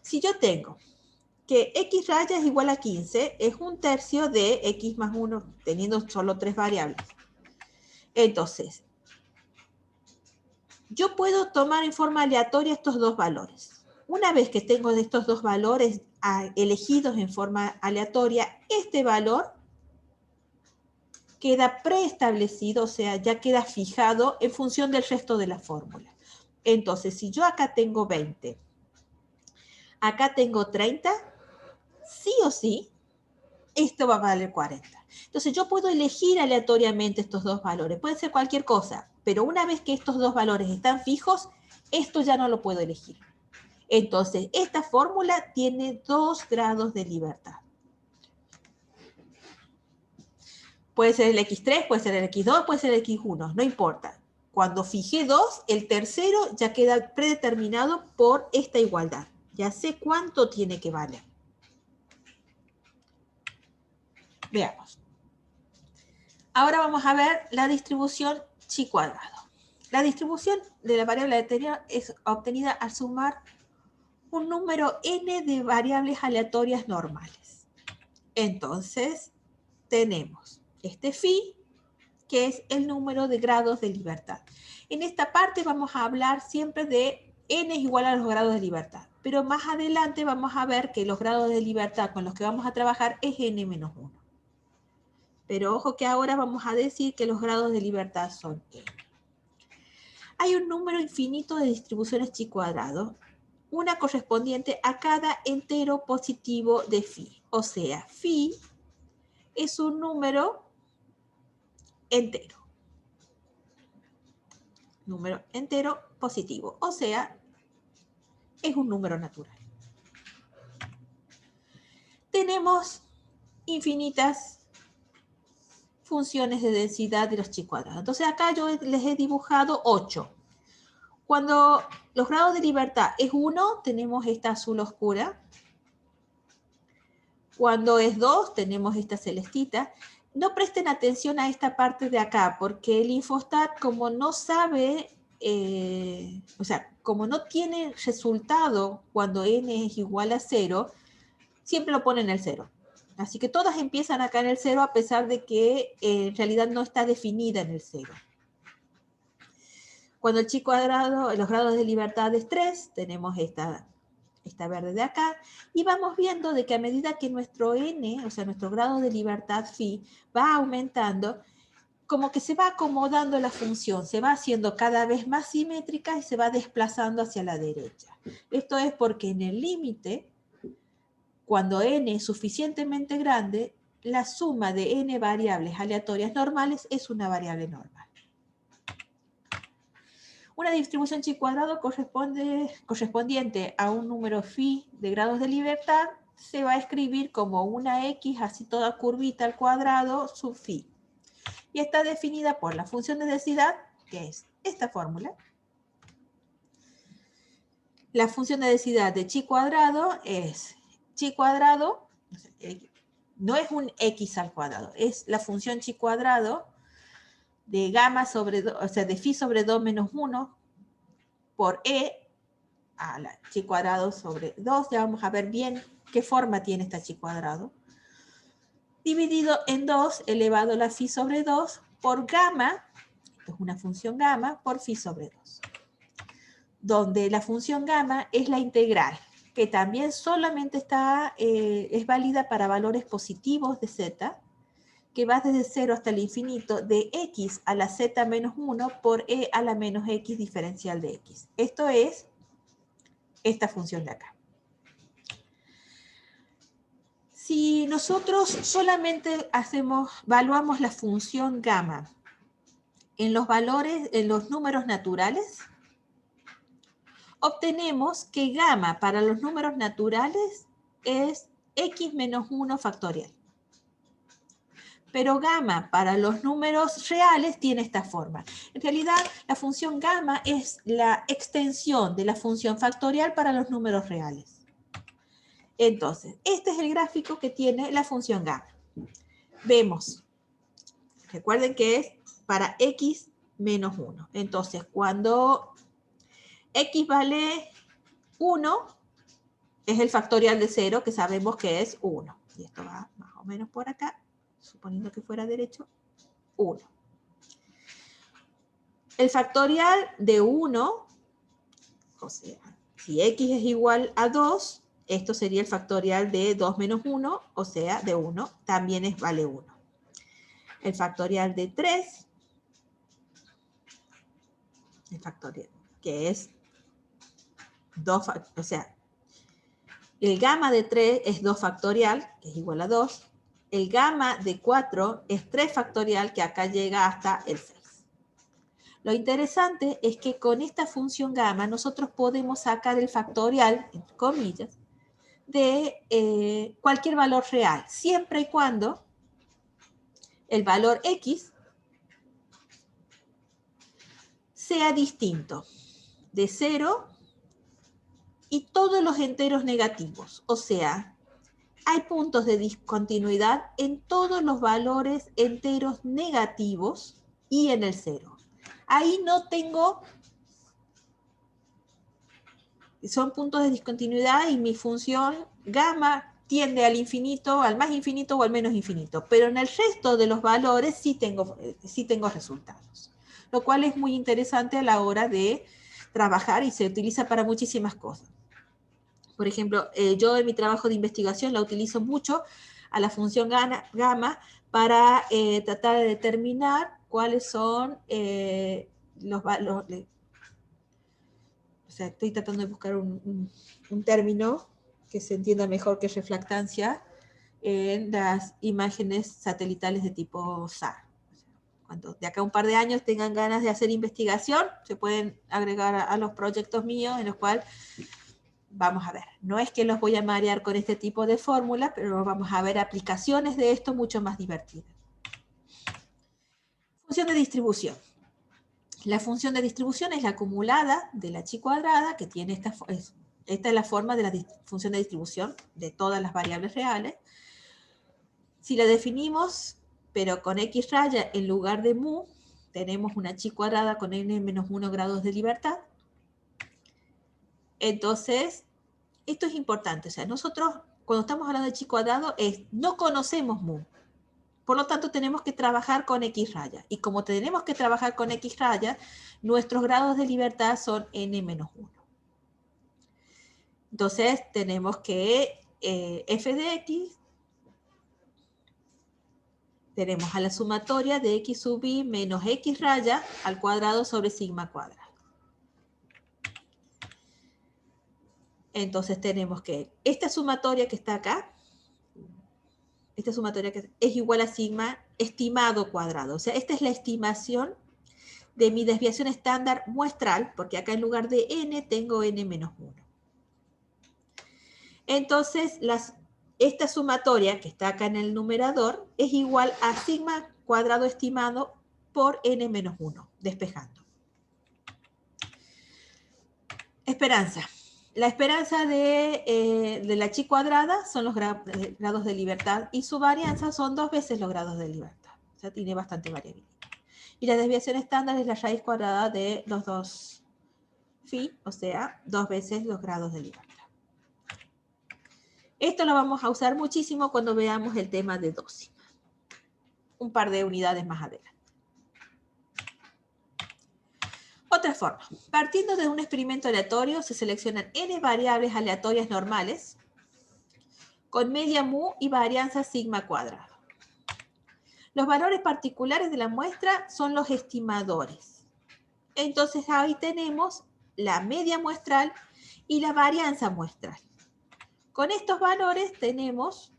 si yo tengo que x raya es igual a 15, es un tercio de x más 1, teniendo solo 3 variables. Entonces, yo puedo tomar en forma aleatoria estos dos valores. Una vez que tengo estos dos valores elegidos en forma aleatoria, este valor queda preestablecido, o sea, ya queda fijado en función del resto de la fórmula. Entonces, si yo acá tengo 20, acá tengo 30, sí o sí, esto va a valer 40. Entonces, yo puedo elegir aleatoriamente estos dos valores. Puede ser cualquier cosa, pero una vez que estos dos valores están fijos, esto ya no lo puedo elegir. Entonces, esta fórmula tiene 2 grados de libertad. Puede ser el x3, puede ser el x2, puede ser el x1, no importa. Cuando fijé 2, el tercero ya queda predeterminado por esta igualdad. Ya sé cuánto tiene que valer. Veamos. Ahora vamos a ver la distribución chi cuadrado. La distribución de la variable aleatoria es obtenida al sumar un número n de variables aleatorias normales. Entonces, tenemos este phi, que es el número de grados de libertad. En esta parte vamos a hablar siempre de n es igual a los grados de libertad, pero más adelante vamos a ver que los grados de libertad con los que vamos a trabajar es n-1. Pero ojo que ahora vamos a decir que los grados de libertad son n. Hay un número infinito de distribuciones chi cuadrado, una correspondiente a cada entero positivo de phi. O sea, phi es un número entero. Número entero positivo. O sea, es un número natural. Tenemos infinitas funciones de densidad de los chi cuadrados. Entonces acá yo les he dibujado 8. Cuando los grados de libertad es 1, tenemos esta azul oscura. Cuando es 2, tenemos esta celestita. No presten atención a esta parte de acá, porque el infostat, como no sabe, o sea, como no tiene resultado cuando n es igual a 0, siempre lo pone en el 0. Así que todas empiezan acá en el 0, a pesar de que en realidad no está definida en el 0. Cuando el chi cuadrado, los grados de libertad es 3, tenemos esta verde de acá, y vamos viendo de que a medida que nuestro n, o sea, nuestro grado de libertad phi, va aumentando, como que se va acomodando la función, se va haciendo cada vez más simétrica y se va desplazando hacia la derecha. Esto es porque en el límite, cuando n es suficientemente grande, la suma de n variables aleatorias normales es una variable normal. Una distribución chi cuadrado correspondiente a un número phi de grados de libertad se va a escribir como una x así toda curvita al cuadrado sub phi. Y está definida por la función de densidad, que es esta fórmula. La función de densidad de chi cuadrado es chi cuadrado, no es un x al cuadrado, es la función chi cuadrado de gamma sobre 2, o sea, de phi sobre 2 menos 1 por e a la chi cuadrado sobre 2. Ya vamos a ver bien qué forma tiene esta chi cuadrado. Dividido en 2 elevado a la phi sobre 2 por gamma, esto es una función gamma, por phi sobre 2. Donde la función gamma es la integral, que también solamente es válida para valores positivos de z, que va desde 0 hasta el infinito de x a la z menos 1 por e a la menos x diferencial de x. Esto es esta función de acá. Si nosotros solamente evaluamos la función gamma en los valores, en los números naturales, obtenemos que gamma para los números naturales es x menos 1 factorial. Pero gamma para los números reales tiene esta forma. En realidad, la función gamma es la extensión de la función factorial para los números reales. Entonces, este es el gráfico que tiene la función gamma. Vemos, recuerden que es para x menos 1. Entonces, cuando x vale 1, es el factorial de 0, que sabemos que es 1. Y esto va más o menos por acá, suponiendo que fuera derecho, 1. El factorial de 1, o sea, si x es igual a 2, esto sería el factorial de 2 menos 1, o sea, de 1, también vale 1. El factorial de 3, el factorial, que es 2, o sea, el gamma de 3 es 2 factorial, que es igual a 2. El gamma de 4 es 3 factorial, que acá llega hasta el 6. Lo interesante es que con esta función gamma nosotros podemos sacar el factorial, entre comillas, de cualquier valor real, siempre y cuando el valor x sea distinto de 0 y todos los enteros negativos. O sea, hay puntos de discontinuidad en todos los valores enteros negativos y en el 0. Ahí no tengo, son puntos de discontinuidad y mi función gamma tiende al infinito, al más infinito o al menos infinito. Pero en el resto de los valores sí tengo resultados. Lo cual es muy interesante a la hora de trabajar y se utiliza para muchísimas cosas. Por ejemplo, yo en mi trabajo de investigación la utilizo mucho a la función gamma para tratar de determinar cuáles son los valores. O sea, estoy tratando de buscar un término que se entienda mejor que reflectancia en las imágenes satelitales de tipo SAR. Cuando de acá a un par de años tengan ganas de hacer investigación, se pueden agregar a los proyectos míos en los cuales vamos a ver. No es que los voy a marear con este tipo de fórmula, pero vamos a ver aplicaciones de esto mucho más divertidas. Función de distribución. La función de distribución es la acumulada de la chi cuadrada, que tiene esta es la forma de la función de distribución de todas las variables reales. Si la definimos, pero con x raya en lugar de mu, tenemos una chi cuadrada con n menos 1 grados de libertad. Entonces, esto es importante. O sea, nosotros, cuando estamos hablando de chi cuadrado, no conocemos mu. Por lo tanto, tenemos que trabajar con x raya. Y como tenemos que trabajar con x raya, nuestros grados de libertad son n menos 1. Entonces, tenemos que f de x, tenemos a la sumatoria de x sub i menos x raya al cuadrado sobre sigma cuadrado. Entonces, tenemos que esta sumatoria que está acá, esta sumatoria que es igual a sigma estimado cuadrado. O sea, esta es la estimación de mi desviación estándar muestral, porque acá en lugar de n tengo n menos 1. Entonces, esta sumatoria que está acá en el numerador es igual a sigma cuadrado estimado por n menos 1, despejando. Esperanza. La esperanza de la chi cuadrada son los grados de libertad y su varianza son 2 veces los grados de libertad. O sea, tiene bastante variabilidad. Y la desviación estándar es la raíz cuadrada de los 2 phi, o sea, 2 veces los grados de libertad. Esto lo vamos a usar muchísimo cuando veamos el tema de dosis. Un par de unidades más adelante. Otra forma. Partiendo de un experimento aleatorio, se seleccionan n variables aleatorias normales con media mu y varianza sigma cuadrado. Los valores particulares de la muestra son los estimadores. Entonces ahí tenemos la media muestral y la varianza muestral. Con estos valores tenemos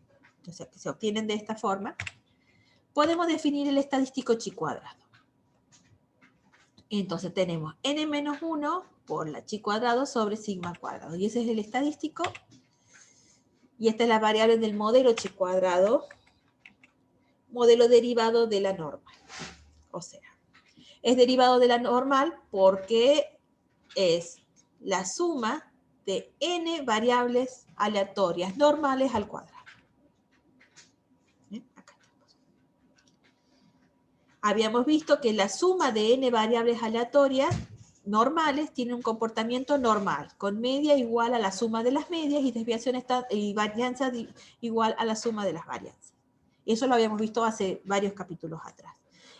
o sea, que se obtienen de esta forma, podemos definir el estadístico chi cuadrado. Entonces tenemos n-1 por la chi cuadrado sobre sigma cuadrado. Y ese es el estadístico. Y esta es la variable del modelo chi cuadrado, modelo derivado de la normal. O sea, es derivado de la normal porque es la suma de n variables aleatorias normales al cuadrado. Acá estamos. Habíamos visto que la suma de n variables aleatorias normales tiene un comportamiento normal, con media igual a la suma de las medias y desviación y varianza igual a la suma de las varianzas. Eso lo habíamos visto hace varios capítulos atrás.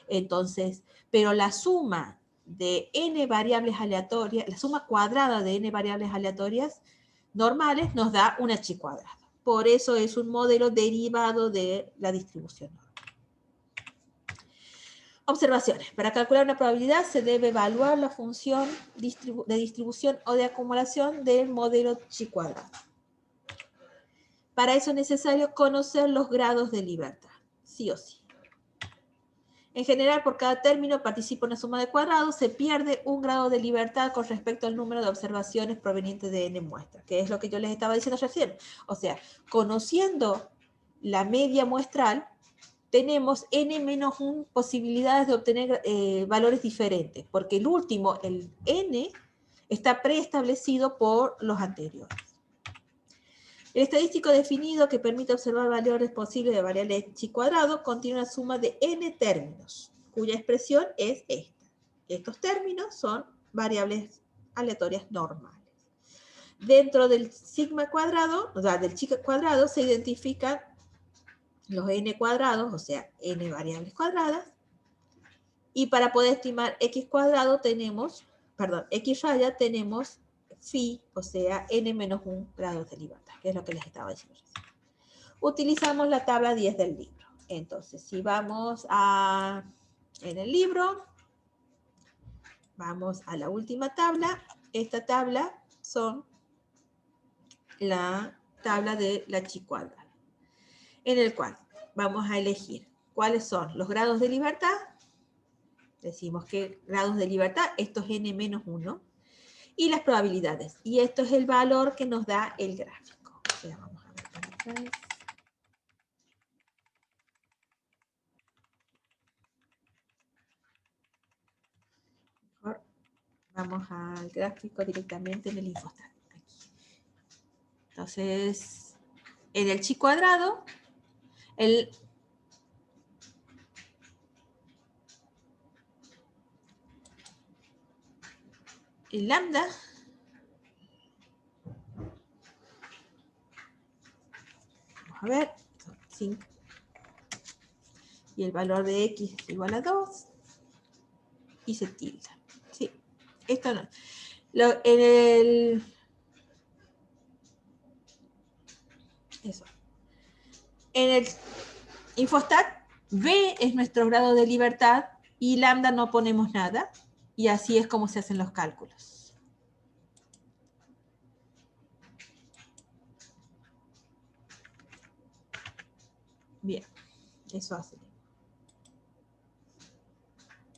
Entonces, pero la suma de n variables aleatorias, la suma cuadrada de n variables aleatorias normales nos da una chi cuadrada. Por eso es un modelo derivado de la distribución normal. Observaciones. Para calcular una probabilidad se debe evaluar la función de distribución o de acumulación del modelo chi cuadrado. Para eso es necesario conocer los grados de libertad, sí o sí. En general, por cada término participa una suma de cuadrados, se pierde un grado de libertad con respecto al número de observaciones provenientes de n muestras, que es lo que yo les estaba diciendo recién. O sea, conociendo la media muestral, tenemos n-1 posibilidades de obtener valores diferentes, porque el último, el n, está preestablecido por los anteriores. El estadístico definido que permite observar valores posibles de variable chi cuadrado contiene una suma de n términos, cuya expresión es esta. Estos términos son variables aleatorias normales. Dentro del sigma cuadrado, o sea, del chi cuadrado, se identifican los n cuadrados, o sea, n variables cuadradas, y para poder estimar x cuadrado tenemos, perdón, x raya tenemos phi, o sea, n-1 grados de libertad, que es lo que les estaba diciendo recién. Utilizamos la tabla 10 del libro. Entonces, si vamos en el libro, vamos a la última tabla. Esta tabla son la tabla de la chi cuadrada, en el cual vamos a elegir cuáles son los grados de libertad. Decimos que grados de libertad, esto es n-1, y las probabilidades. Y esto es el valor que nos da el gráfico. O sea, vamos a ver otra vez. Mejor vamos al gráfico directamente en el Infostat. Aquí. Entonces, en el chi cuadrado, el lambda vamos a ver, son 5. Y el valor de x es igual a 2 y se tilda. Sí, esto no. En el Infostat, B es nuestro grado de libertad y lambda no ponemos nada. Y así es como se hacen los cálculos. Bien, eso hace.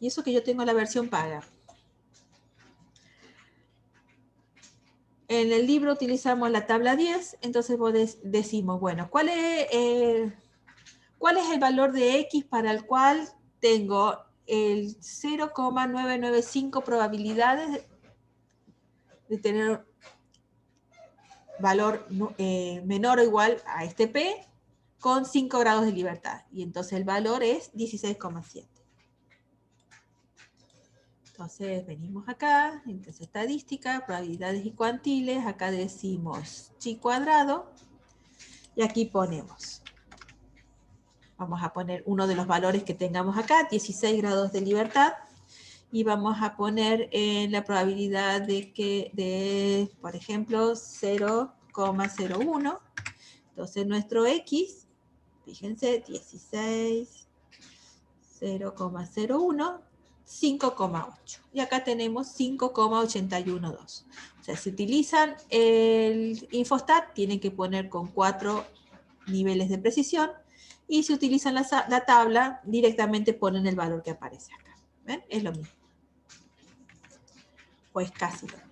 Y eso que yo tengo la versión paga. En el libro utilizamos la tabla 10, entonces decimos, bueno, ¿cuál es el valor de x para el cual tengo el 0,995 probabilidades de tener valor menor o igual a este P con 5 grados de libertad? Y entonces el valor es 16,7. Entonces venimos acá, entonces estadística, probabilidades y cuantiles, acá decimos chi cuadrado, y aquí ponemos, vamos a poner uno de los valores que tengamos acá, 16 grados de libertad, y vamos a poner la probabilidad de por ejemplo, 0,01, entonces nuestro X, fíjense, 16, 0,01, 5,8. Y acá tenemos 5,812. O sea, si utilizan el Infostat, tienen que poner con 4 niveles de precisión, y si utilizan la tabla, directamente ponen el valor que aparece acá. ¿Ven? Es lo mismo. Pues casi lo mismo.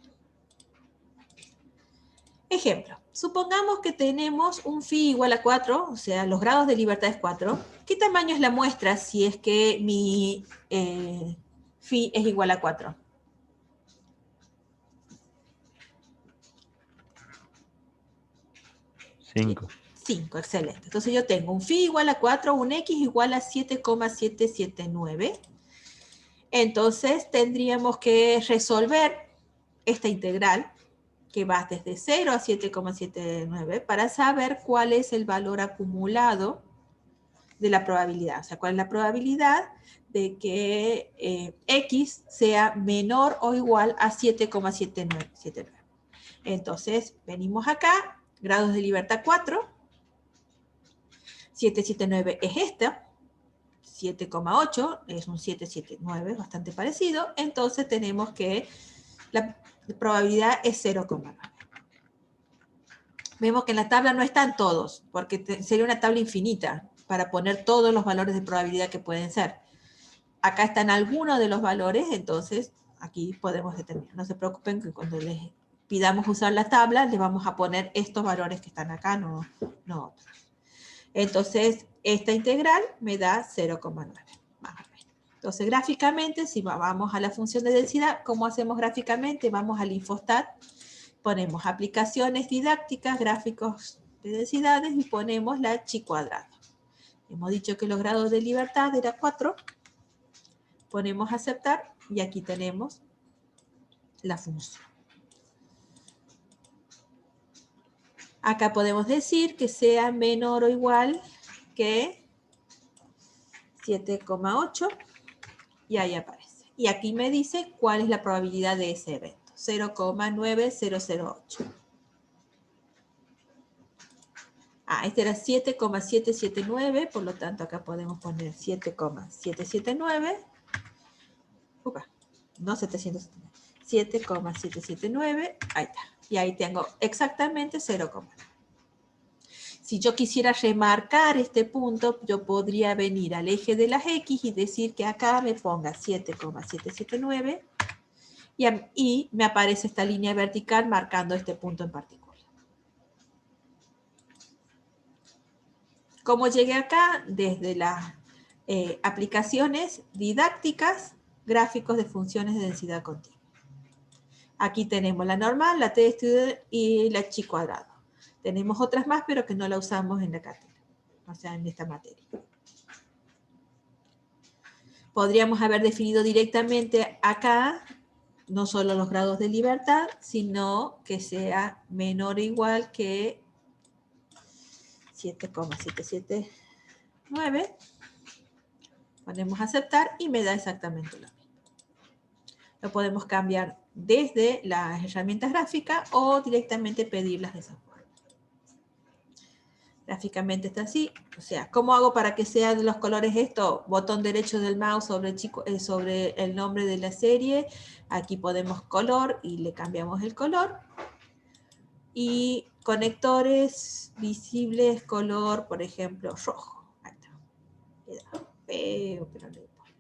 Ejemplo, supongamos que tenemos un phi igual a 4, o sea, los grados de libertad es 4. ¿Qué tamaño es la muestra si es que mi phi es igual a 4? Cinco. 5, excelente. Entonces yo tengo un phi igual a 4, un x igual a 7,779. Entonces tendríamos que resolver esta integral, que va desde 0 a 7,79, para saber cuál es el valor acumulado de la probabilidad. O sea, cuál es la probabilidad de que x sea menor o igual a 7,779. Entonces, venimos acá, grados de libertad 4, 779 es esta, 7,8 es un 779, bastante parecido. Entonces tenemos que la probabilidad es 0,9. Vemos que en la tabla no están todos, porque sería una tabla infinita para poner todos los valores de probabilidad que pueden ser. Acá están algunos de los valores, entonces aquí podemos determinar. No se preocupen que cuando les pidamos usar la tabla, les vamos a poner estos valores que están acá, no otros. Entonces, esta integral me da 0,9. Entonces, gráficamente, si vamos a la función de densidad, ¿cómo hacemos gráficamente? Vamos al Infostat, ponemos aplicaciones didácticas, gráficos de densidades y ponemos la chi cuadrado. Hemos dicho que los grados de libertad era 4. Ponemos aceptar y aquí tenemos la función. Acá podemos decir que sea menor o igual que 7,8 y ahí aparece. Y aquí me dice cuál es la probabilidad de ese evento. 0,9008. Este era 7,779, por lo tanto acá podemos poner 7,779. No 779. 7,779, ahí está. Y ahí tengo exactamente 0,9. Si yo quisiera remarcar este punto, yo podría venir al eje de las X y decir que acá me ponga 7,779 y me aparece esta línea vertical marcando este punto en particular. ¿Cómo llegué acá? Desde las aplicaciones didácticas, gráficos de funciones de densidad continua. Aquí tenemos la normal, la t de estudio y la chi cuadrado. Tenemos otras más, pero que no la usamos en la cátedra, o sea, en esta materia. Podríamos haber definido directamente acá, no solo los grados de libertad, sino que sea menor o igual que 7,779. Ponemos aceptar y me da exactamente lo mismo. Lo podemos cambiar desde las herramientas gráficas o directamente pedirlas de esa forma. Gráficamente está así. O sea, ¿cómo hago para que sea de los colores esto? Botón derecho del mouse sobre el nombre de la serie. Aquí podemos color y le cambiamos el color. Y conectores visibles, color, por ejemplo, rojo. Ahí está. Queda feo, pero no importa.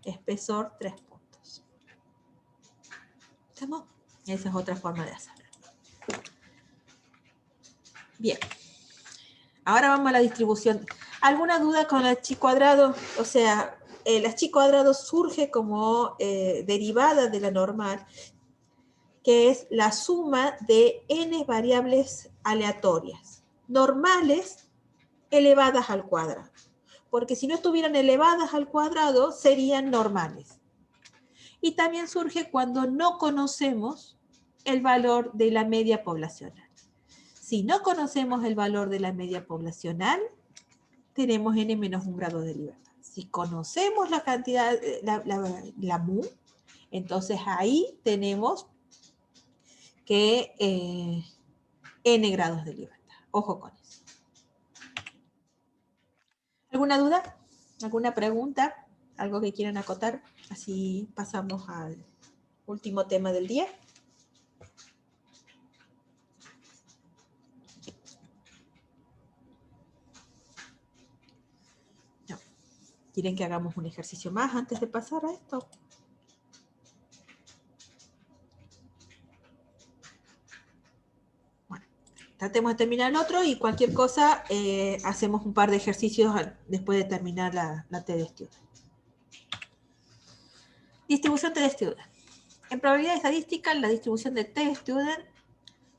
Espesor, 3 puntos. ¿Estamos? Esa es otra forma de hacerlo. Bien. Ahora vamos a la distribución. ¿Alguna duda con la chi cuadrado? O sea, la chi cuadrado surge como derivada de la normal, que es la suma de n variables aleatorias, normales elevadas al cuadrado. Porque si no estuvieran elevadas al cuadrado, serían normales. Y también surge cuando no conocemos el valor de la media poblacional. Si no conocemos el valor de la media poblacional, tenemos n menos 1 grado de libertad. Si conocemos la cantidad, la mu, entonces ahí tenemos que n grados de libertad. Ojo con eso. ¿Alguna duda? ¿Alguna pregunta? ¿Algo que quieran acotar? Así pasamos al último tema del día. ¿Quieren que hagamos un ejercicio más antes de pasar a esto? Bueno, tratemos de terminar el otro y cualquier cosa hacemos un par de ejercicios después de terminar la TD Student. Distribución TD Student. En probabilidad estadística, la distribución de TD Student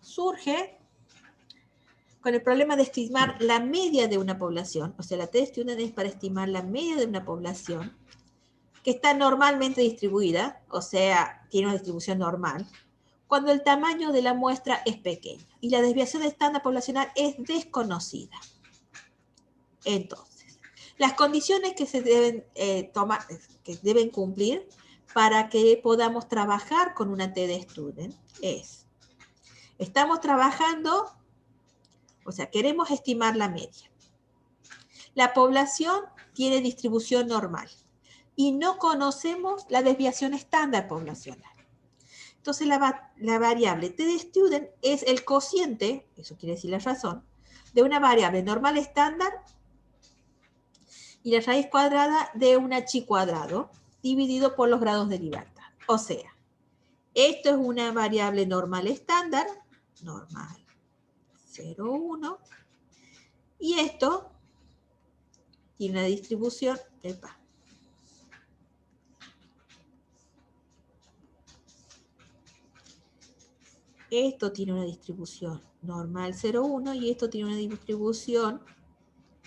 surge con el problema de estimar la media de una población. O sea, la TD Student es para estimar la media de una población que está normalmente distribuida, o sea, tiene una distribución normal, cuando el tamaño de la muestra es pequeño y la desviación estándar poblacional es desconocida. Entonces, las condiciones que se deben tomar, que deben cumplir para que podamos trabajar con una TD Student es, estamos trabajando, o sea, queremos estimar la media. La población tiene distribución normal y no conocemos la desviación estándar poblacional. Entonces la variable TD Student es el cociente, eso quiere decir la razón, de una variable normal estándar y la raíz cuadrada de una chi cuadrado dividido por los grados de libertad. O sea, esto es una variable normal estándar, normal 0,1, y esto tiene una distribución, esto tiene una distribución normal 0,1 y esto tiene una distribución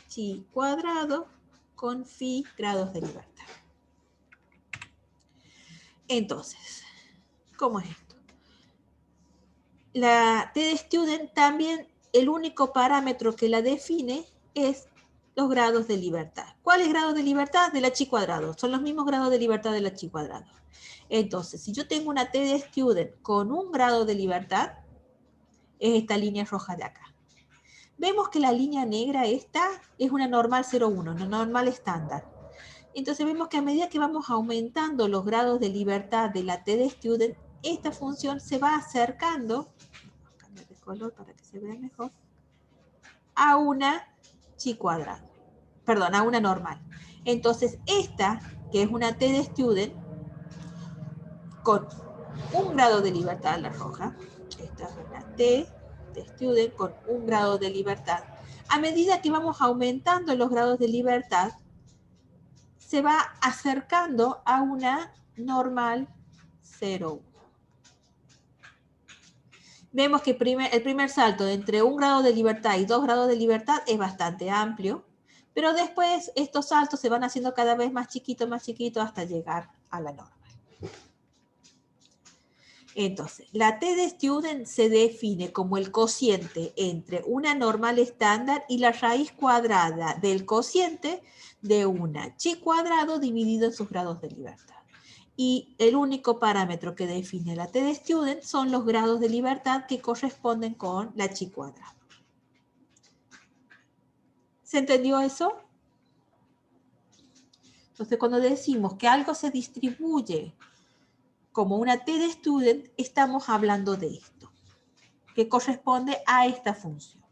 chi cuadrado con phi grados de libertad. Entonces, ¿cómo es esto? La TD Student también, el único parámetro que la define es los grados de libertad. ¿Cuáles grados de libertad? De la chi cuadrado. Son los mismos grados de libertad de la chi cuadrado. Entonces, si yo tengo una TD Student con un grado de libertad, es esta línea roja de acá. Vemos que la línea negra esta es una normal 0,1, una normal estándar. Entonces vemos que a medida que vamos aumentando los grados de libertad de la TD Student, esta función se va acercando, vamos a cambiar de color para que se vea mejor, a una chi cuadrado, perdón, a una normal. Entonces esta, que es una TD Student, con un grado de libertad, la roja, esta es una TD Student con un grado de libertad. A medida que vamos aumentando los grados de libertad, se va acercando a una normal 0,1. Vemos que el primer salto entre un grado de libertad y 2 grados de libertad es bastante amplio, pero después estos saltos se van haciendo cada vez más chiquitos hasta llegar a la normal. Entonces, la TD Student se define como el cociente entre una normal estándar y la raíz cuadrada del cociente de una chi cuadrado dividido en sus grados de libertad. Y el único parámetro que define la TD Student son los grados de libertad que corresponden con la chi cuadrado. ¿Se entendió eso? Entonces, cuando decimos que algo se distribuye como una TD Student, estamos hablando de esto, que corresponde a esta función.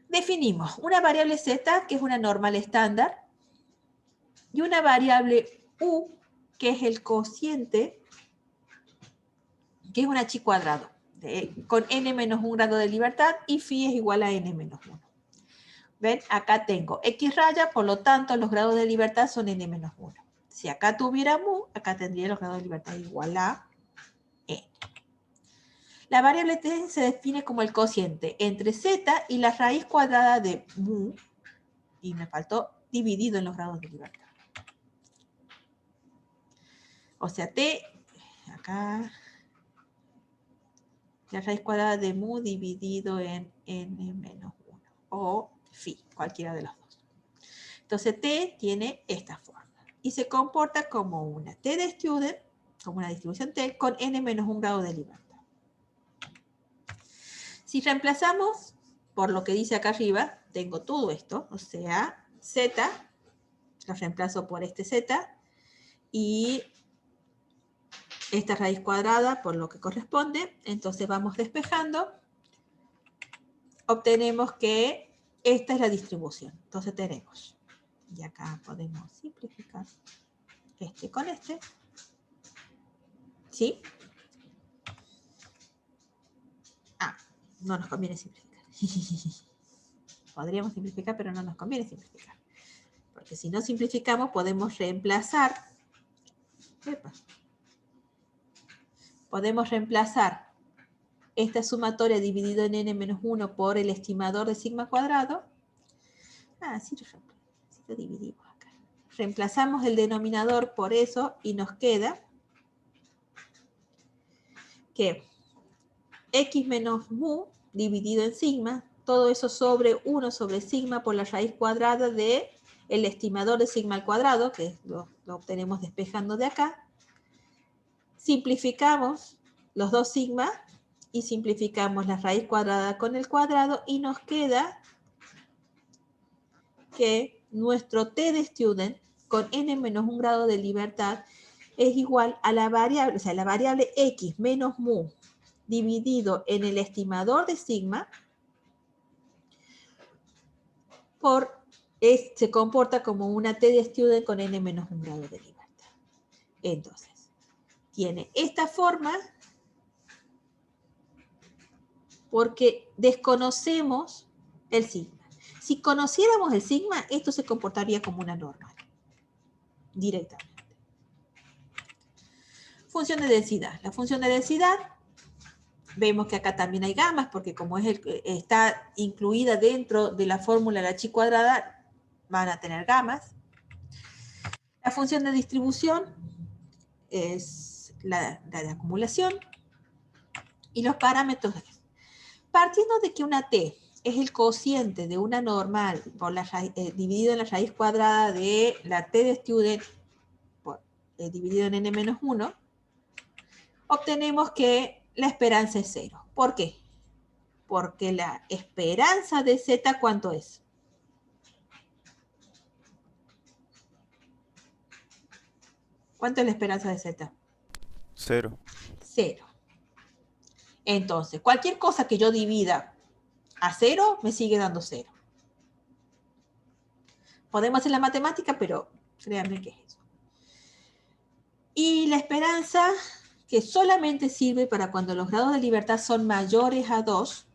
Definimos una variable z, que es una normal estándar, y una variable u, que es el cociente, que es una chi cuadrado, con n menos 1 grado de libertad, y phi es igual a n menos 1. ¿Ven? Acá tengo x raya, por lo tanto los grados de libertad son n menos 1. Si acá tuviera mu, acá tendría los grados de libertad igual a n. La variable t se define como el cociente entre z y la raíz cuadrada de mu, y me faltó dividido en los grados de libertad. O sea, t, acá, la raíz cuadrada de mu dividido en n menos 1, o phi, cualquiera de los dos. Entonces t tiene esta forma. Y se comporta como una TD Student, como una distribución T, con n menos 1 grado de libertad. Si reemplazamos por lo que dice acá arriba, tengo todo esto, o sea, z, lo reemplazo por este z, y esta raíz cuadrada por lo que corresponde. Entonces vamos despejando. Obtenemos que esta es la distribución. Entonces tenemos, y acá podemos simplificar este con este, ¿sí? Ah, no nos conviene simplificar. Podríamos simplificar, pero no nos conviene simplificar. Porque si no simplificamos, podemos reemplazar. Epa, podemos reemplazar esta sumatoria dividido en n-1 por el estimador de sigma cuadrado. Ah, sí lo dividimos acá. Reemplazamos el denominador por eso y nos queda que x menos mu dividido en sigma, todo eso sobre 1 sobre sigma por la raíz cuadrada de el estimador de sigma al cuadrado, que lo obtenemos despejando de acá. Simplificamos los dos sigma y simplificamos la raíz cuadrada con el cuadrado y nos queda que nuestro t de student con n menos 1 grado de libertad es igual a la variable, o sea, la variable x menos mu dividido en el estimador de sigma se comporta como una t de student con n menos 1 grado de libertad. Entonces, tiene esta forma porque desconocemos el sigma. Si conociéramos el sigma, esto se comportaría como una normal, directamente. Función de densidad. La función de densidad, vemos que acá también hay gamas, porque como está incluida dentro de la fórmula de la chi cuadrada, van a tener gamas. La función de distribución es la de acumulación. Y los parámetros, partiendo de que una t es el cociente de una normal por dividido en la raíz cuadrada de la t de student dividido en n-1, obtenemos que la esperanza es 0. ¿Por qué? Porque la esperanza de z, ¿cuánto es? ¿Cuánto es la esperanza de z? 0. 0. Entonces, cualquier cosa que yo divida a 0, me sigue dando 0. Podemos hacer la matemática, pero créanme que es eso. Y la esperanza, que solamente sirve para cuando los grados de libertad son mayores a 2,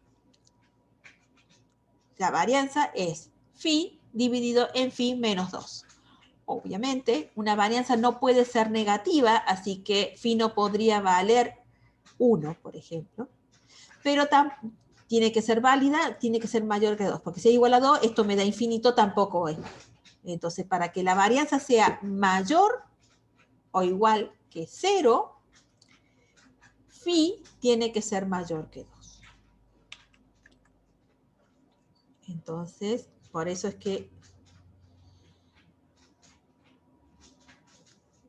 la varianza es phi dividido en phi menos 2. Obviamente, una varianza no puede ser negativa, así que phi no podría valer 1, por ejemplo. Pero tiene que ser válida, tiene que ser mayor que 2, porque si es igual a 2, esto me da infinito, tampoco es. Entonces, para que la varianza sea mayor o igual que 0, phi tiene que ser mayor que 2. Entonces, por eso es que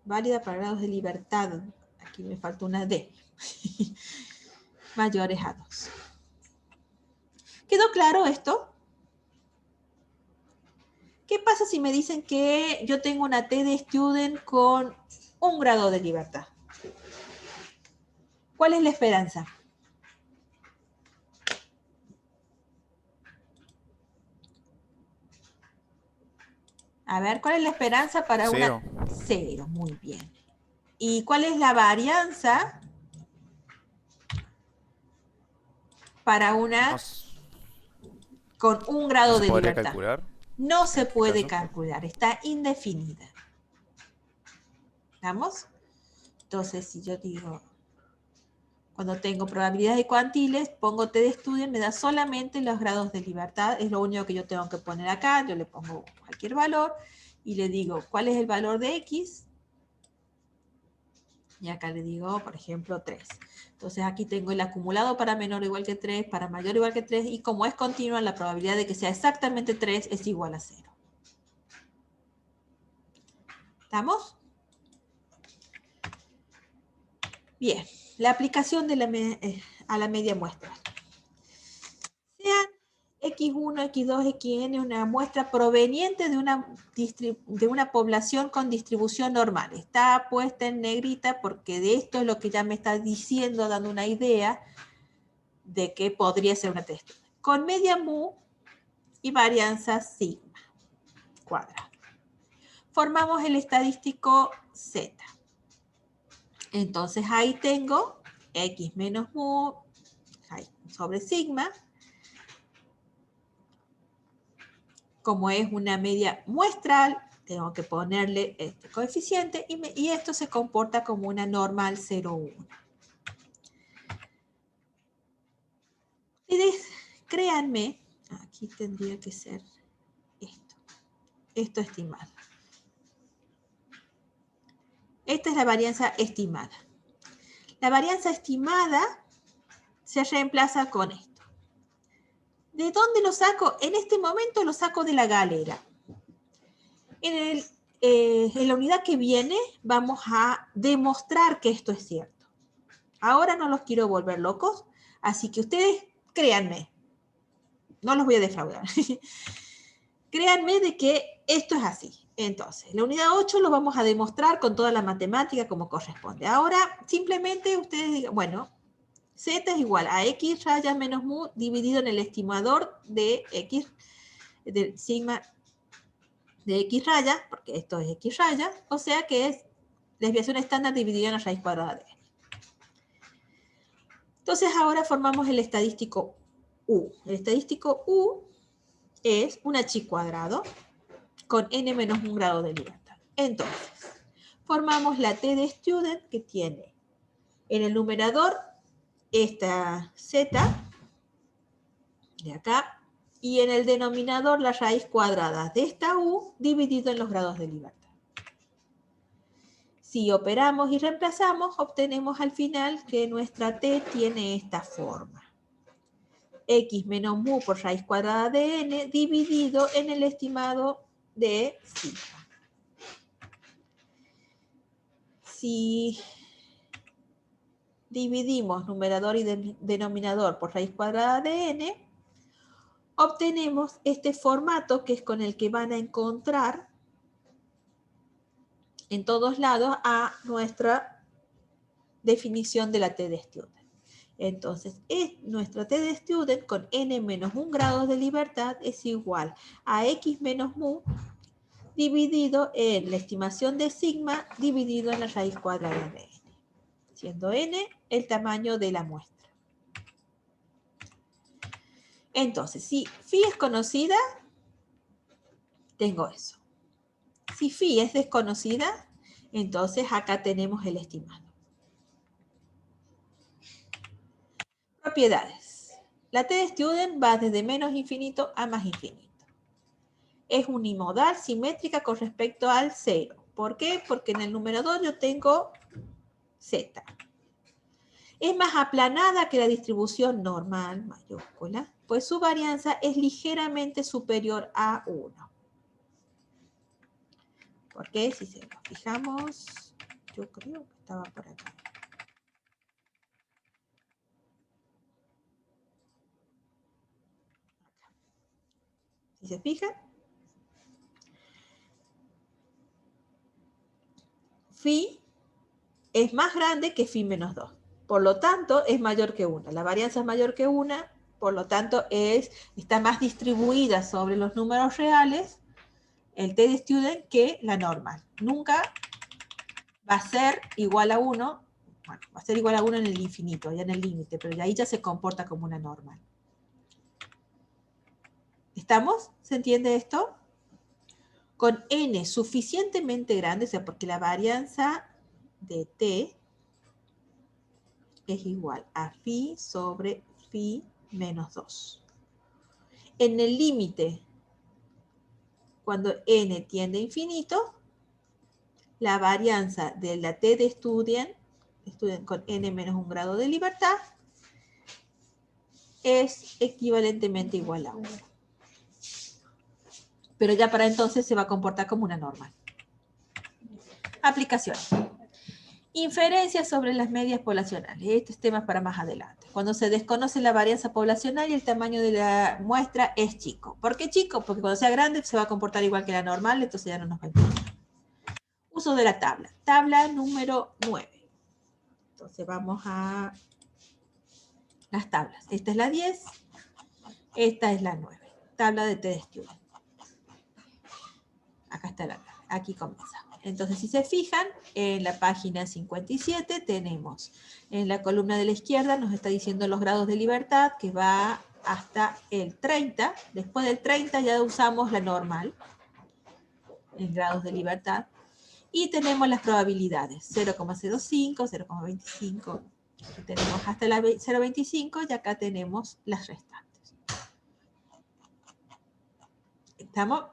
válida para grados de libertad, aquí me falta una D, mayores a 2. ¿Quedó claro esto? ¿Qué pasa si me dicen que yo tengo una t de student con 1 grado de libertad? ¿Cuál es la esperanza? A ver, ¿cuál es la esperanza para 0. una? 0, muy bien. ¿Y cuál es la varianza para una con 1 grado ¿No se de podría libertad? calcular? No se en este puede caso? calcular, está indefinida. ¿Vamos? Entonces, si yo digo, cuando tengo probabilidades de cuantiles, pongo t de estudio, me da solamente los grados de libertad, es lo único que yo tengo que poner acá, yo le pongo cualquier valor y le digo, ¿cuál es el valor de x? Y acá le digo, por ejemplo, 3. Entonces aquí tengo el acumulado para menor o igual que 3, para mayor o igual que 3, y como es continua, la probabilidad de que sea exactamente 3 es igual a 0. ¿Estamos? Bien, la aplicación de a la media muestra. Sean X1, X2, Xn una muestra proveniente de una población con distribución normal. Está puesta en negrita porque de esto es lo que ya me está diciendo, dando una idea de que podría ser una t. Con media mu y varianza sigma cuadrado. Formamos el estadístico Z. Entonces ahí tengo X menos mu sobre sigma. Como es una media muestral, tengo que ponerle este coeficiente y esto se comporta como una normal 0,1. Ustedes, créanme, aquí tendría que ser esto estimado. Esta es la varianza estimada. La varianza estimada se reemplaza con esto. ¿De dónde lo saco? En este momento lo saco de la galera. En la unidad que viene vamos a demostrar que esto es cierto. Ahora no los quiero volver locos, así que ustedes créanme, no los voy a defraudar. Créanme de que esto es así. Entonces, la unidad 8 lo vamos a demostrar con toda la matemática como corresponde. Ahora, simplemente ustedes digan, bueno, Z es igual a X raya menos mu dividido en el estimador de X, del sigma de X raya, porque esto es X raya, o sea que es desviación estándar dividida en la raíz cuadrada de n. Entonces ahora formamos el estadístico U. El estadístico U es un h cuadrado con n menos 1 grado de libertad. Entonces, formamos la T de student que tiene en el numerador esta Z de acá y en el denominador la raíz cuadrada de esta U dividido en los grados de libertad. Si operamos y reemplazamos, obtenemos al final que nuestra T tiene esta forma. X menos mu por raíz cuadrada de n dividido en el estimado de sigma. Si dividimos numerador y denominador por raíz cuadrada de n, obtenemos este formato que es con el que van a encontrar en todos lados a nuestra definición de la T de student. Entonces, nuestra T de student con n menos 1 grado de libertad es igual a x menos mu dividido en la estimación de sigma dividido en la raíz cuadrada de n, siendo n el tamaño de la muestra. Entonces, si phi es conocida, tengo eso. Si phi es desconocida, entonces acá tenemos el estimado. Propiedades. La T de student va desde menos infinito a más infinito. Es unimodal, simétrica con respecto al 0. ¿Por qué? Porque en el numerador yo tengo Z. Es más aplanada que la distribución normal, mayúscula, pues su varianza es ligeramente superior a 1. Porque si se nos fijamos, yo creo que estaba por acá. Si se fijan, phi es más grande que phi menos 2. Por lo tanto, es mayor que 1. La varianza es mayor que 1, por lo tanto, está más distribuida sobre los números reales, el T de student, que la normal. Nunca va a ser igual a 1, bueno, va a ser igual a 1 en el infinito, ya en el límite, pero ahí ya se comporta como una normal. ¿Estamos? ¿Se entiende esto? Con n suficientemente grande, o sea, porque la varianza de t es igual a phi sobre phi menos 2. En el límite, cuando n tiende a infinito, la varianza de la t de student con n menos 1 grado de libertad, es equivalentemente igual a 1. Pero ya para entonces se va a comportar como una normal. Aplicaciones. Inferencias sobre las medias poblacionales. Este es tema para más adelante. Cuando se desconoce la varianza poblacional y el tamaño de la muestra es chico. ¿Por qué chico? Porque cuando sea grande se va a comportar igual que la normal, entonces ya no nos va a importar. Uso de la tabla. Tabla número 9. Entonces vamos a las tablas. Esta es la 10. Esta es la 9. tabla de T-Student. Acá está la tabla, aquí comienza. Entonces, si se fijan, en la página 57 tenemos, en la columna de la izquierda nos está diciendo los grados de libertad, que va hasta el 30. Después del 30 ya usamos la normal, en grados de libertad. Y tenemos las probabilidades, 0,05, 0,25. Tenemos hasta la 0,25 y acá tenemos las restantes. ¿Estamos?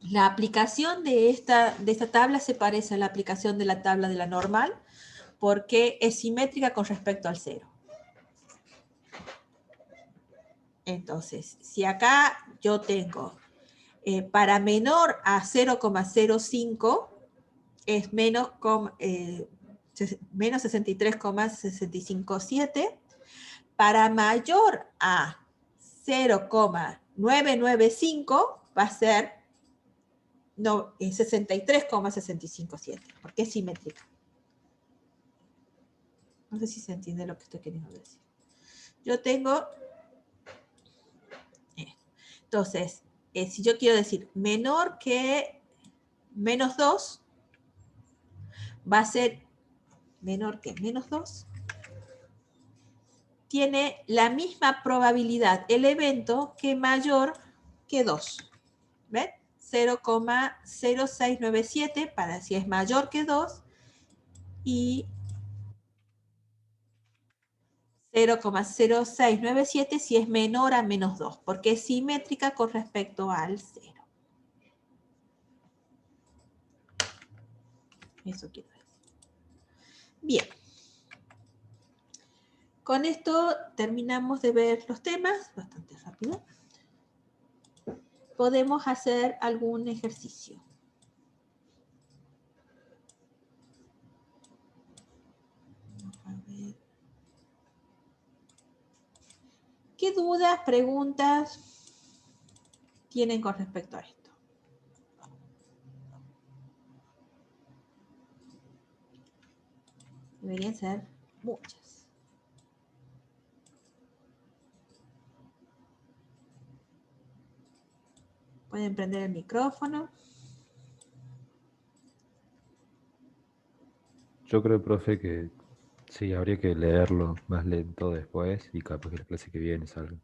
La aplicación de esta tabla se parece a la aplicación de la tabla de la normal porque es simétrica con respecto al 0. Entonces, si acá yo tengo para menor a 0,05 es menos 63,657. Para mayor a 0,995 va a ser 63,657, porque es simétrica. No sé si se entiende lo que estoy queriendo decir. Yo tengo esto. Entonces, si yo quiero decir menor que menos 2, va a ser menor que menos 2. Tiene la misma probabilidad el evento que mayor que 2. ¿Ven? 0,0697 para si es mayor que 2 y 0,0697 si es menor a menos 2, porque es simétrica con respecto al 0. Eso quiero decir. Bien. Con esto terminamos de ver los temas, bastante rápido. Podemos hacer algún ejercicio. A ver. ¿Qué dudas, preguntas tienen con respecto a esto? Deberían ser muchas. Pueden prender el micrófono. Yo creo, profe, que sí, habría que leerlo más lento después y capaz que la clase que viene salga.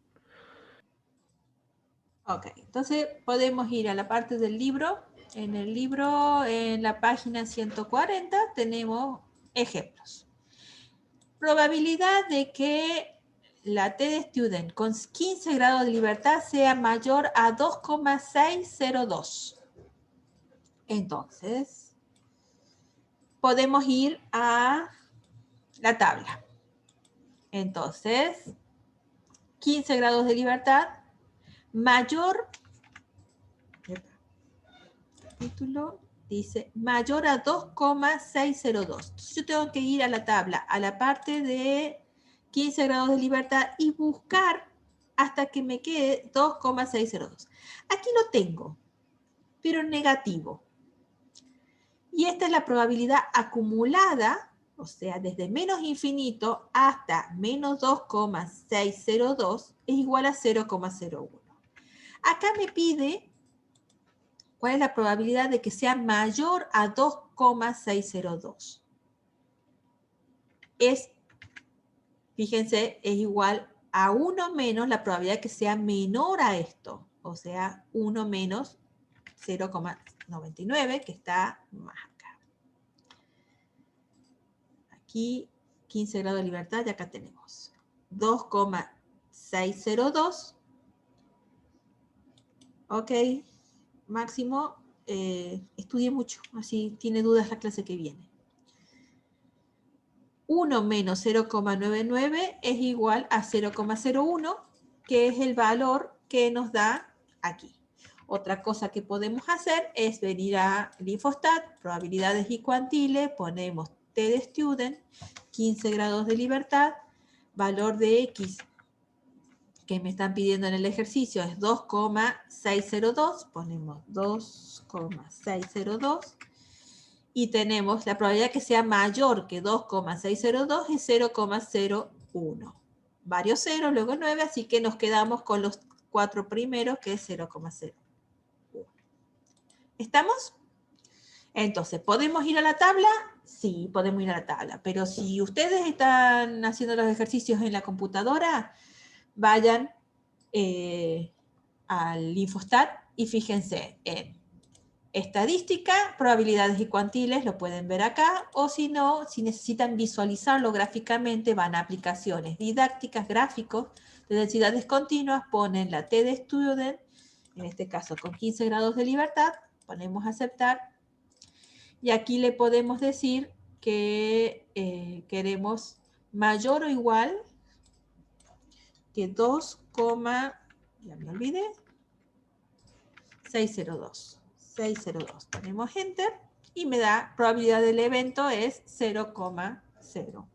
Ok, entonces podemos ir a la parte del libro. En el libro, en la página 140, tenemos ejemplos. Probabilidad de que la T-Student con 15 grados de libertad sea mayor a 2,602. Entonces, podemos ir a la tabla. Entonces, 15 grados de libertad mayor, título dice mayor a 2,602. Entonces yo tengo que ir a la tabla, a la parte de 15 grados de libertad y buscar hasta que me quede 2,602. Aquí lo tengo, pero en negativo. Y esta es la probabilidad acumulada, o sea, desde menos infinito hasta menos 2,602 es igual a 0,01. Acá me pide cuál es la probabilidad de que sea mayor a 2,602. Fíjense, es igual a 1 menos la probabilidad de que sea menor a esto. O sea, 1 menos 0,99, que está más acá. Aquí, 15 grados de libertad, y acá tenemos 2,602. Ok, Máximo, estudie mucho, así tiene dudas la clase que viene. 1 menos 0,99 es igual a 0,01, que es el valor que nos da aquí. Otra cosa que podemos hacer es venir a Infostat, probabilidades y cuantiles, ponemos T-Student, 15 grados de libertad, valor de X que me están pidiendo en el ejercicio es 2,602, ponemos 2,602 y tenemos la probabilidad que sea mayor que 2,602 es 0,01. Varios ceros, luego 9, así que nos quedamos con los 4 primeros, que es 0,01. ¿Estamos? Entonces, ¿podemos ir a la tabla? Sí, podemos ir a la tabla, pero si ustedes están haciendo los ejercicios en la computadora, vayan al Infostat y fíjense en estadística, probabilidades y cuantiles, lo pueden ver acá, o si no, si necesitan visualizarlo gráficamente, van a aplicaciones didácticas, gráficos de densidades continuas, ponen la T de Student, en este caso con 15 grados de libertad, ponemos aceptar, y aquí le podemos decir que queremos mayor o igual que 2, ya me olvidé, 602. 602. Ponemos Enter y me da probabilidad del evento es 0,01.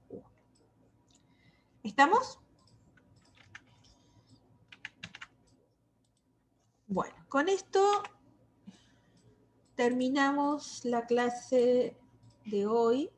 ¿Estamos? Bueno, con esto terminamos la clase de hoy.